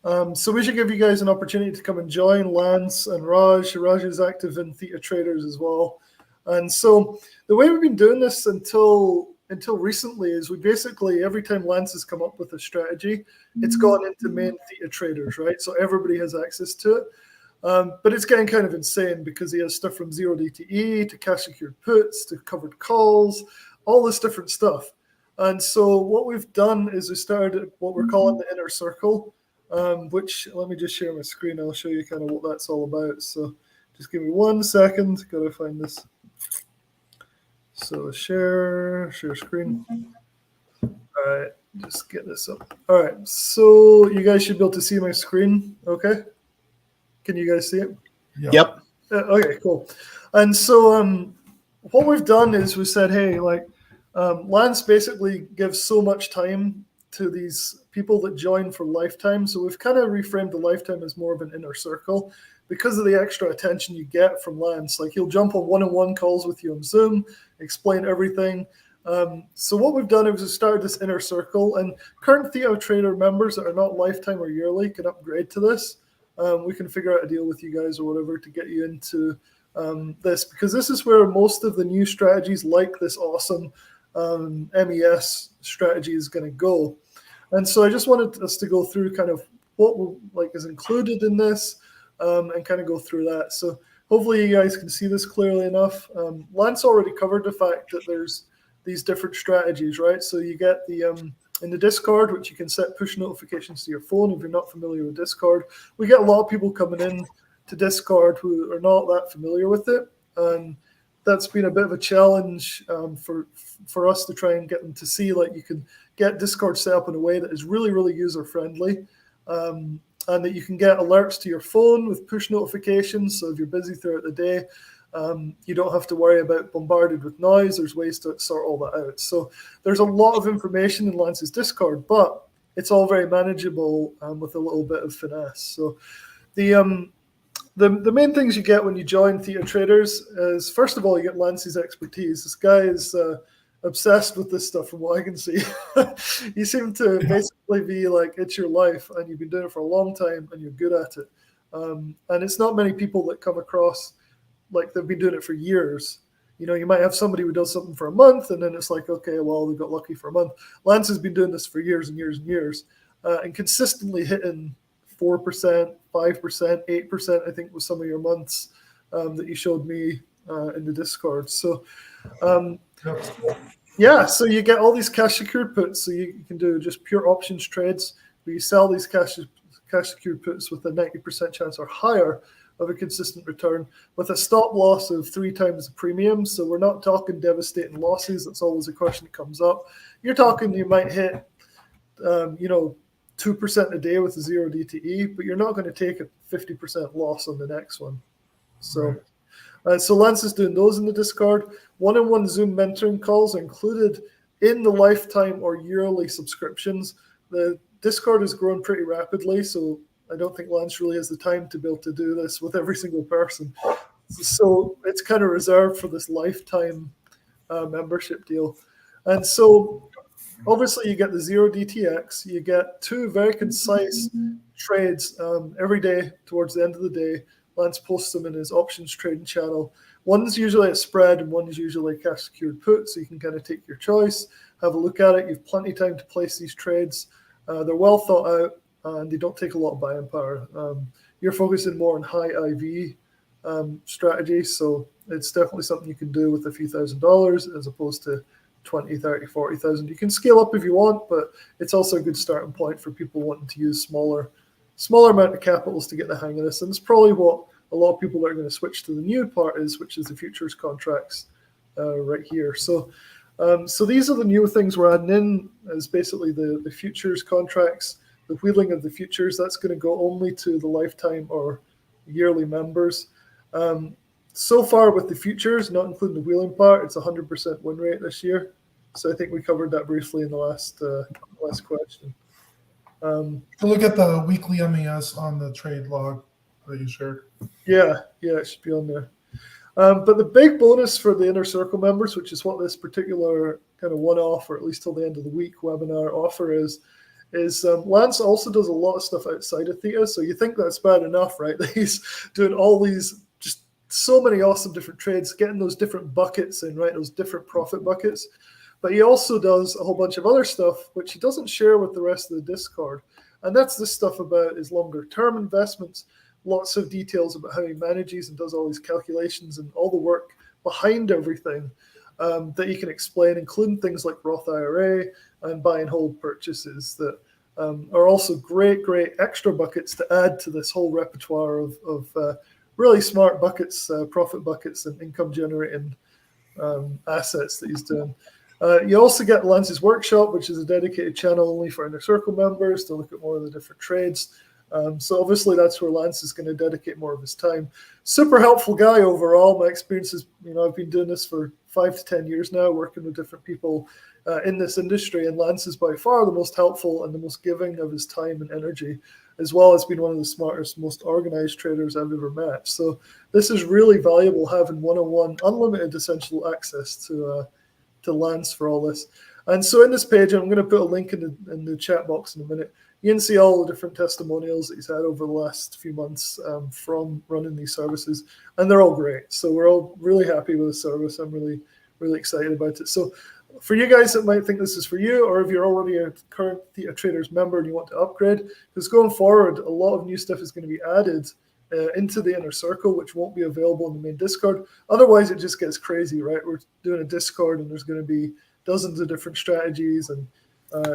we should give you guys an opportunity to come and join Lance and Raj. Raj is active in Theta Traders as well. And so the way we've been doing this until recently is we basically, every time Lance has come up with a strategy, it's gone into main Theta Traders, right? So everybody has access to it. But it's getting kind of insane because he has stuff from 0DTE to cash secured puts to covered calls, all this different stuff. And so what we've done is we started what we're calling the inner circle, which let me just share my screen. I'll show you kind of what that's all about. So just give me 1 second. Got to find this. So share screen. All right, just get this up. All right, so you guys should be able to see my screen. Okay, can you guys see it? Yep. Okay, cool. And so what we've done is we said, hey, Lance basically gives so much time to these people that join for lifetime. So we've kind of reframed the lifetime as more of an inner circle because of the extra attention you get from Lance. Like he'll jump on one-on-one calls with you on Zoom, explain everything. So what we've done is we started this inner circle, and current Theta Trader members that are not lifetime or yearly can upgrade to this. We can figure out a deal with you guys or whatever to get you into this, because this is where most of the new strategies like this awesome MES strategy is going to go. And so I just wanted us to go through kind of what is included in this and kind of go through that. So hopefully you guys can see this clearly enough. Lance already covered the fact that there's these different strategies, right? So you get the in the Discord, which you can set push notifications to your phone if you're not familiar with Discord. We get a lot of people coming in to Discord who are not that familiar with it. And that's been a bit of a challenge for us to try and get them to see, you can get Discord set up in a way that is really, really user-friendly, and that you can get alerts to your phone with push notifications. So if you're busy throughout the day, you don't have to worry about bombarded with noise. There's ways to sort all that out. So there's a lot of information in Lance's Discord, but it's all very manageable with a little bit of finesse. So the main things you get when you join Theta Traders is, first of all, you get Lance's expertise. This guy is obsessed with this stuff from what I can see. You seem to basically be it's your life, and you've been doing it for a long time and you're good at it. And it's not many people that come across they've been doing it for years. You might have somebody who does something for a month and then it's okay, well, they got lucky for a month. Lance has been doing this for years and years and years, and consistently hitting 4%, 5%, 8%, I think, was some of your months that you showed me in the Discord. So, so you get all these cash secured puts. So you can do just pure options trades where you sell these cash secured puts with a 90% chance or higher of a consistent return with a stop loss of 3 times the premium. So we're not talking devastating losses. That's always a question that comes up. You're talking you might hit, 2% a day with a 0DTE, but you're not going to take a 50% loss on the next one. So, so Lance is doing those in the Discord. One-on-one Zoom mentoring calls are included in the lifetime or yearly subscriptions. The Discord has grown pretty rapidly, so I don't think Lance really has the time to be able to do this with every single person. So it's kind of reserved for this lifetime membership deal. And so obviously you get the 0 DTX, you get 2 very concise trades every day towards the end of the day. Lance posts them in his options trading channel. One's usually a spread and one's usually a cash secured put, so you can kind of take your choice, have a look at it. You've plenty of time to place these trades. They're well thought out and they don't take a lot of buying power. You're focusing more on high IV strategies, so it's definitely something you can do with a few $1,000s as opposed to 20, 30, 40,000. You can scale up if you want, but it's also a good starting point for people wanting to use smaller amount of capitals to get the hang of this. And it's probably what a lot of people that are going to switch to the new part is, which is the futures contracts right here. So these are the new things we're adding in, as basically the futures contracts, the wheeling of the futures. That's going to go only to the lifetime or yearly members. So far with the futures, not including the wheeling part, it's 100% win rate this year. So I think we covered that briefly in the last question. Look at the weekly MES on the trade log that you shared. Yeah, it should be on there. But the big bonus for the Inner Circle members, which is what this particular kind of one-off, or at least till the end of the week webinar offer is Lance also does a lot of stuff outside of Theta. So you think that's bad enough, right? He's doing all these, just so many awesome different trades, getting those different buckets in, right? Those different profit buckets. But he also does a whole bunch of other stuff, which he doesn't share with the rest of the Discord. And that's this stuff about his longer term investments, lots of details about how he manages and does all these calculations and all the work behind everything that he can explain, including things like Roth IRA and buy and hold purchases that are also great extra buckets to add to this whole repertoire of really smart buckets, profit buckets and income generating assets that he's doing. You also get Lance's Workshop, which is a dedicated channel only for Inner Circle members to look at more of the different trades. So obviously that's where Lance is going to dedicate more of his time. Super helpful guy overall. My experience is, I've been doing this for 5 to 10 years now, working with different people in this industry, and Lance is by far the most helpful and the most giving of his time and energy, as well as being one of the smartest, most organized traders I've ever met. So this is really valuable, having one-on-one, unlimited essential access to Lance for all this. And so in this page, I'm going to put a link in the chat box in a minute. You can see all the different testimonials that he's had over the last few months from running these services, and they're all great. So we're all really happy with the service. I'm really, really excited about it. So for you guys that might think this is for you, or if you're already a current Theta Traders member and you want to upgrade, because going forward, a lot of new stuff is going to be added into the Inner Circle, which won't be available in the main Discord. Otherwise, it just gets crazy, right? We're doing a Discord and there's going to be dozens of different strategies, and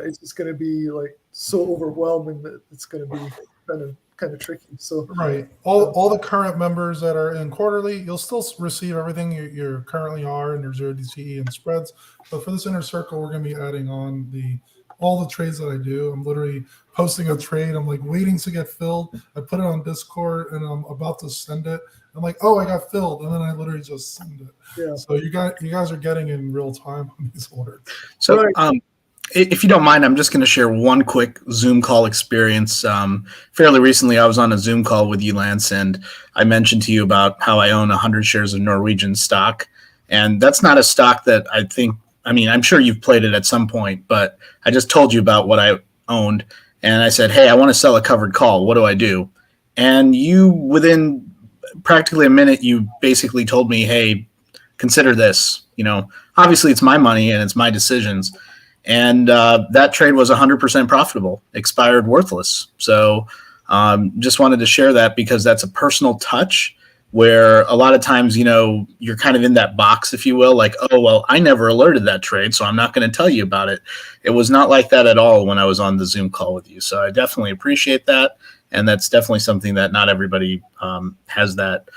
it's just going to be like so overwhelming that it's going to be kind of tricky. So right, all the current members that are in quarterly, you'll still receive everything you currently are in your 0 DTE and spreads. But for this Inner Circle, we're going to be adding on all the trades that I do. I'm literally posting a trade. I'm like waiting to get filled. I put it on Discord and I'm about to send it. I'm like, oh, I got filled, and then I literally just send it. Yeah. So you guys are getting in real time on these alerts. So if you don't mind, I'm just going to share one quick Zoom call experience. Fairly recently, I was on a Zoom call with you, Lance, and I mentioned to you about how I own 100 shares of Norwegian stock. And that's not a stock that I'm sure you've played it at some point, but I just told you about what I owned. And I said, hey, I want to sell a covered call. What do I do? And you, within practically a minute, you basically told me, hey, consider this. Obviously it's my money and it's my decisions. And that trade was 100% profitable, expired worthless. So just wanted to share that because that's a personal touch where a lot of times, you're kind of in that box, if you will, like, oh, well, I never alerted that trade, so I'm not going to tell you about it. It was not like that at all when I was on the Zoom call with you. So I definitely appreciate that. And that's definitely something that not everybody has that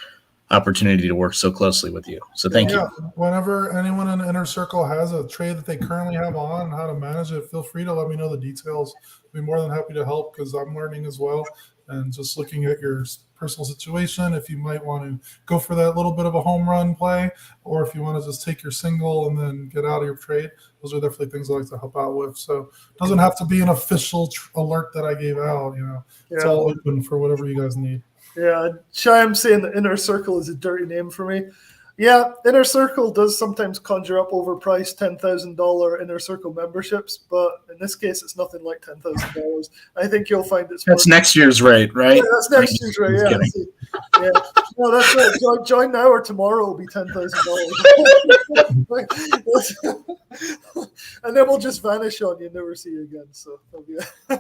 opportunity to work so closely with you. So thank you. Whenever anyone in the Inner Circle has a trade that they currently have on and how to manage it, feel free to let me know the details. I'll be more than happy to help because I'm learning as well. And just looking at your personal situation, if you might want to go for that little bit of a home run play, or if you want to just take your single and then get out of your trade, those are definitely things I like to help out with. So it doesn't have to be an official alert that I gave out. It's all open for whatever you guys need. Yeah, Shyam saying the Inner Circle is a dirty name for me. Yeah, Inner Circle does sometimes conjure up overpriced $10,000 Inner Circle memberships, but in this case, it's nothing like $10,000. I think you'll find it's That's worth. next year's rate, right? Yeah, that's next year's rate. Just Yeah, kidding. see. Yeah. No, that's right. Join now, or tomorrow will be $10,000, and then we'll just vanish on you, and never see you again. So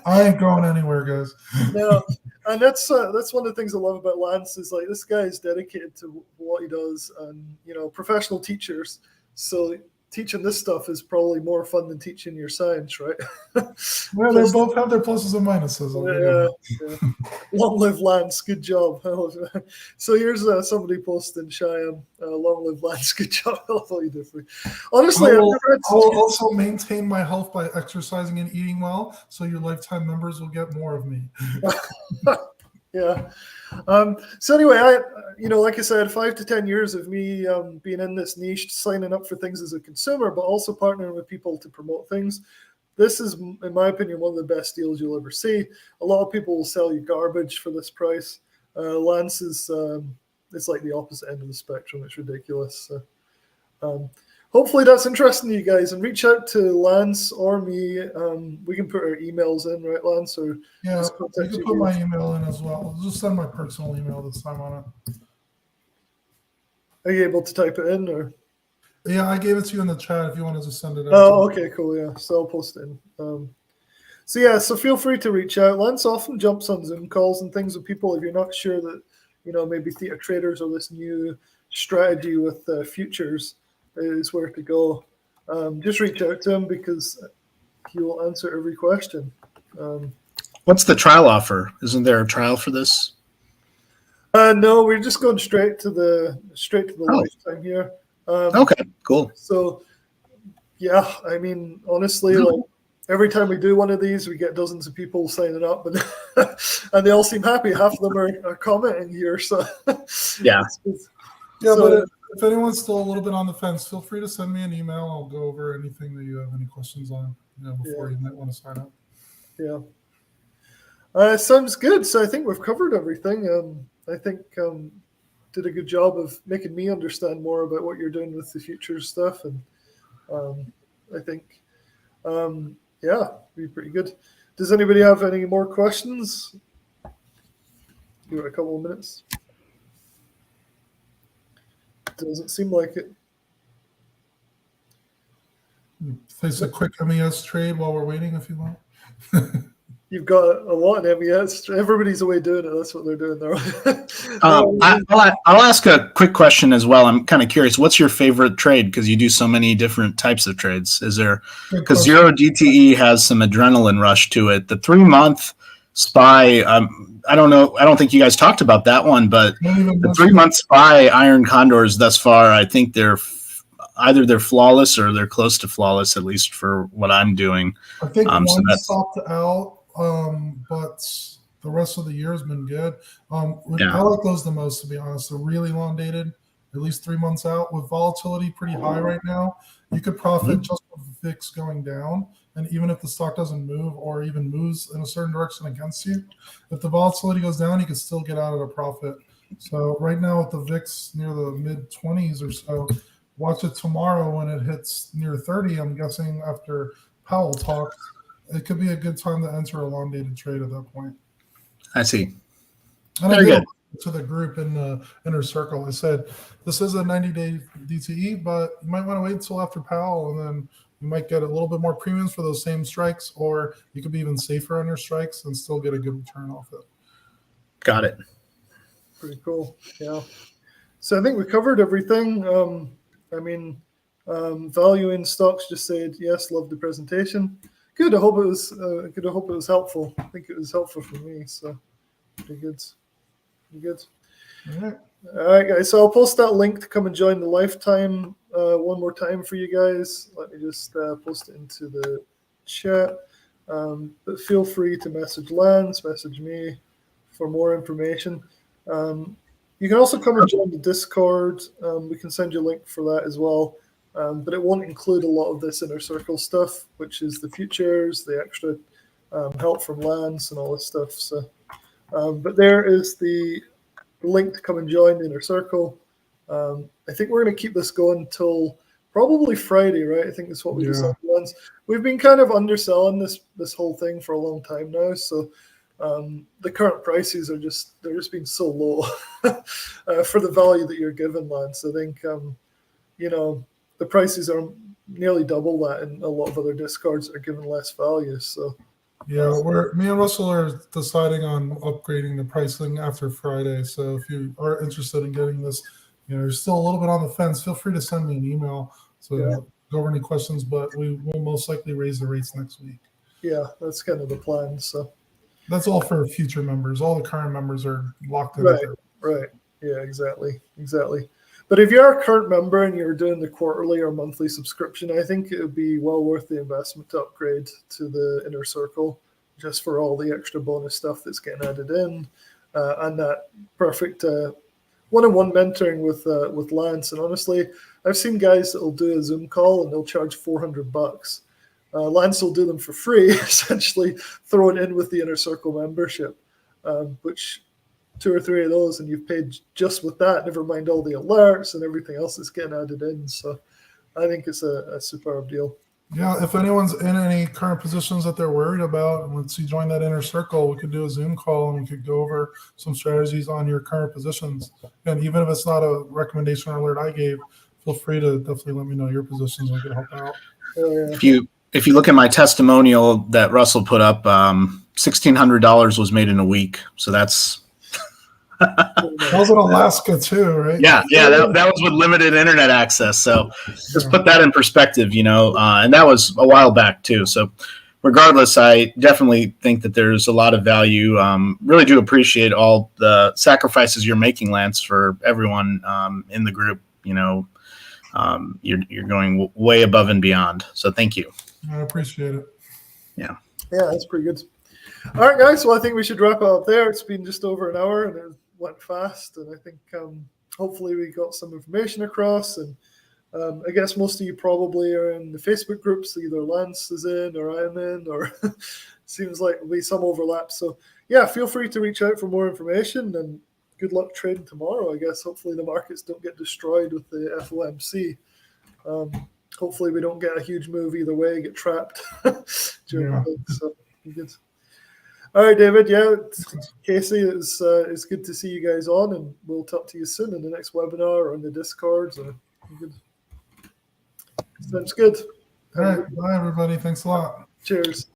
I ain't going anywhere, guys. no, and that's one of the things I love about Lance is like this guy is dedicated to what he does, and professional teachers. So teaching this stuff is probably more fun than teaching your science, right? Well, they both have their pluses and minuses. Yeah. Long live Lance, good job. So here's somebody posting Cheyenne, long live Lance, good job. I love what you do for me. Honestly, I will also maintain my health by exercising and eating well, so your lifetime members will get more of me. Yeah. So anyway, like I said, 5 to 10 years of me being in this niche, signing up for things as a consumer, but also partnering with people to promote things. This is, in my opinion, one of the best deals you'll ever see. A lot of people will sell you garbage for this price. Lance is, it's like the opposite end of the spectrum. It's ridiculous. Hopefully that's interesting to you guys, and reach out to Lance or me. We can put our emails in, right, Lance? Or yeah, you can put my email in as well. I'll just send my personal email this time on it. Are you able to type it in, or? Yeah, I gave it to you in the chat if you want to just send it out. Oh, okay, cool. Yeah, so I'll post it in. So feel free to reach out. Lance often jumps on Zoom calls and things with people if you're not sure that, maybe Theta Traders or this new strategy with futures is where to go. Just reach out to him because he will answer every question. What's the trial offer? Isn't there a trial for this? No, we're just going straight to the lifetime here. Okay, cool. So, yeah, I mean, honestly, like every time we do one of these, we get dozens of people signing up, and and they all seem happy. Half of them are commenting here, so yeah. Yeah, but if anyone's still a little bit on the fence, feel free to send me an email. I'll go over anything that you have any questions on, before you might want to sign up. Yeah. Sounds good. So I think we've covered everything. I think did a good job of making me understand more about what you're doing with the futures stuff, and I think be pretty good. Does anybody have any more questions? Give it a couple of minutes. Doesn't seem like it. Place a quick MES trade while we're waiting, if you want. You've got a lot in MES. Everybody's away doing it. That's what they're doing there. I'll ask a quick question as well. I'm kind of curious. What's your favorite trade? Because you do so many different types of trades. Is there, because Zero DTE has some adrenaline rush to it. The 3-month SPY, I don't know. I don't think you guys talked about that one, but the 3-month SPY Iron Condors thus far, I think they're flawless or they're close to flawless, at least for what I'm doing. I think one stopped out, but the rest of the year has been good. I like those the most, to be honest. They're really long dated, at least 3 months out. With volatility pretty high right now, you could profit just with VIX going down. And even if the stock doesn't move or even moves in a certain direction against you, if the volatility goes down, you can still get out at a profit. So right now with the VIX near the mid-20s or so, watch it tomorrow when it hits near 30. I'm guessing after Powell talks, it could be a good time to enter a long-dated trade at that point. I see. And very good. To the group in the Inner Circle, I said, this is a 90-day DTE, but you might want to wait until after Powell, and then you might get a little bit more premiums for those same strikes, or you could be even safer on your strikes and still get a good return off it. Got it. Pretty cool. Yeah. So I think we covered everything. Value in stocks just said yes. Love the presentation. Good. I hope it was. Good. I hope it was helpful. I think it was helpful for me. So pretty good. Pretty good. All right, guys. So I'll post that link to come and join the lifetime one more time for you guys. Let me just post it into the chat. But feel free to message Lance, message me for more information. You can also come and join the Discord. We can send you a link for that as well. But it won't include a lot of this Inner Circle stuff, which is the futures, the extra help from Lance and all this stuff. So, but there is the link to come and join the Inner Circle. I think we're going to keep this going until probably Friday, right? I think that's what we decided once. We've been kind of underselling this whole thing for a long time now, so the current prices are just being so low for the value that you're given, Lance. I think the prices are nearly double that, and a lot of other discards are given less value. So yeah, me and Russell are deciding on upgrading the pricing after Friday. So if you are interested in getting this, you're still a little bit on the fence, feel free to send me an email so go over any questions, but we will most likely raise the rates next week. Yeah, that's kind of the plan. So that's all for future members. All the current members are locked in. Right. Yeah, exactly. But if you're a current member and you're doing the quarterly or monthly subscription, I think it would be well worth the investment to upgrade to the Inner Circle, just for all the extra bonus stuff that's getting added in, and that perfect one-on-one mentoring with Lance. And honestly, I've seen guys that will do a Zoom call and they'll charge $400. Lance will do them for free, essentially throw it in with the Inner Circle membership, which 2 or 3 of those and you've paid just with that, never mind all the alerts and everything else that's getting added in. So I think it's a superb deal. Yeah, if anyone's in any current positions that they're worried about, once you join that Inner Circle, we could do a Zoom call and we could go over some strategies on your current positions. And even if it's not a recommendation or alert I gave, feel free to definitely let me know your positions and we can help out. If you look at my testimonial that Russell put up, $1,600 was made in a week. So that's that was in Alaska too, right? Yeah, that was with limited internet access. So just put that in perspective, and that was a while back too. So regardless, I definitely think that there's a lot of value. Really do appreciate all the sacrifices you're making, Lance, for everyone in the group. You're going way above and beyond. So thank you. I appreciate it. Yeah, that's pretty good. All right, guys. Well, I think we should wrap up there. It's been just over an hour and it went fast. And I think hopefully we got some information across. And I guess most of you probably are in the Facebook groups. Either Lance is in or I'm in, or seems like there'll be some overlap. So yeah, feel free to reach out for more information and good luck trading tomorrow. I guess hopefully the markets don't get destroyed with the FOMC. Hopefully we don't get a huge move either way, get trapped during the week. So good. All right, David. Yeah, Casey, it's good to see you guys on, and we'll talk to you soon in the next webinar or in the Discords. Good. Sounds good. All right. Bye, everybody. Thanks a lot. Cheers.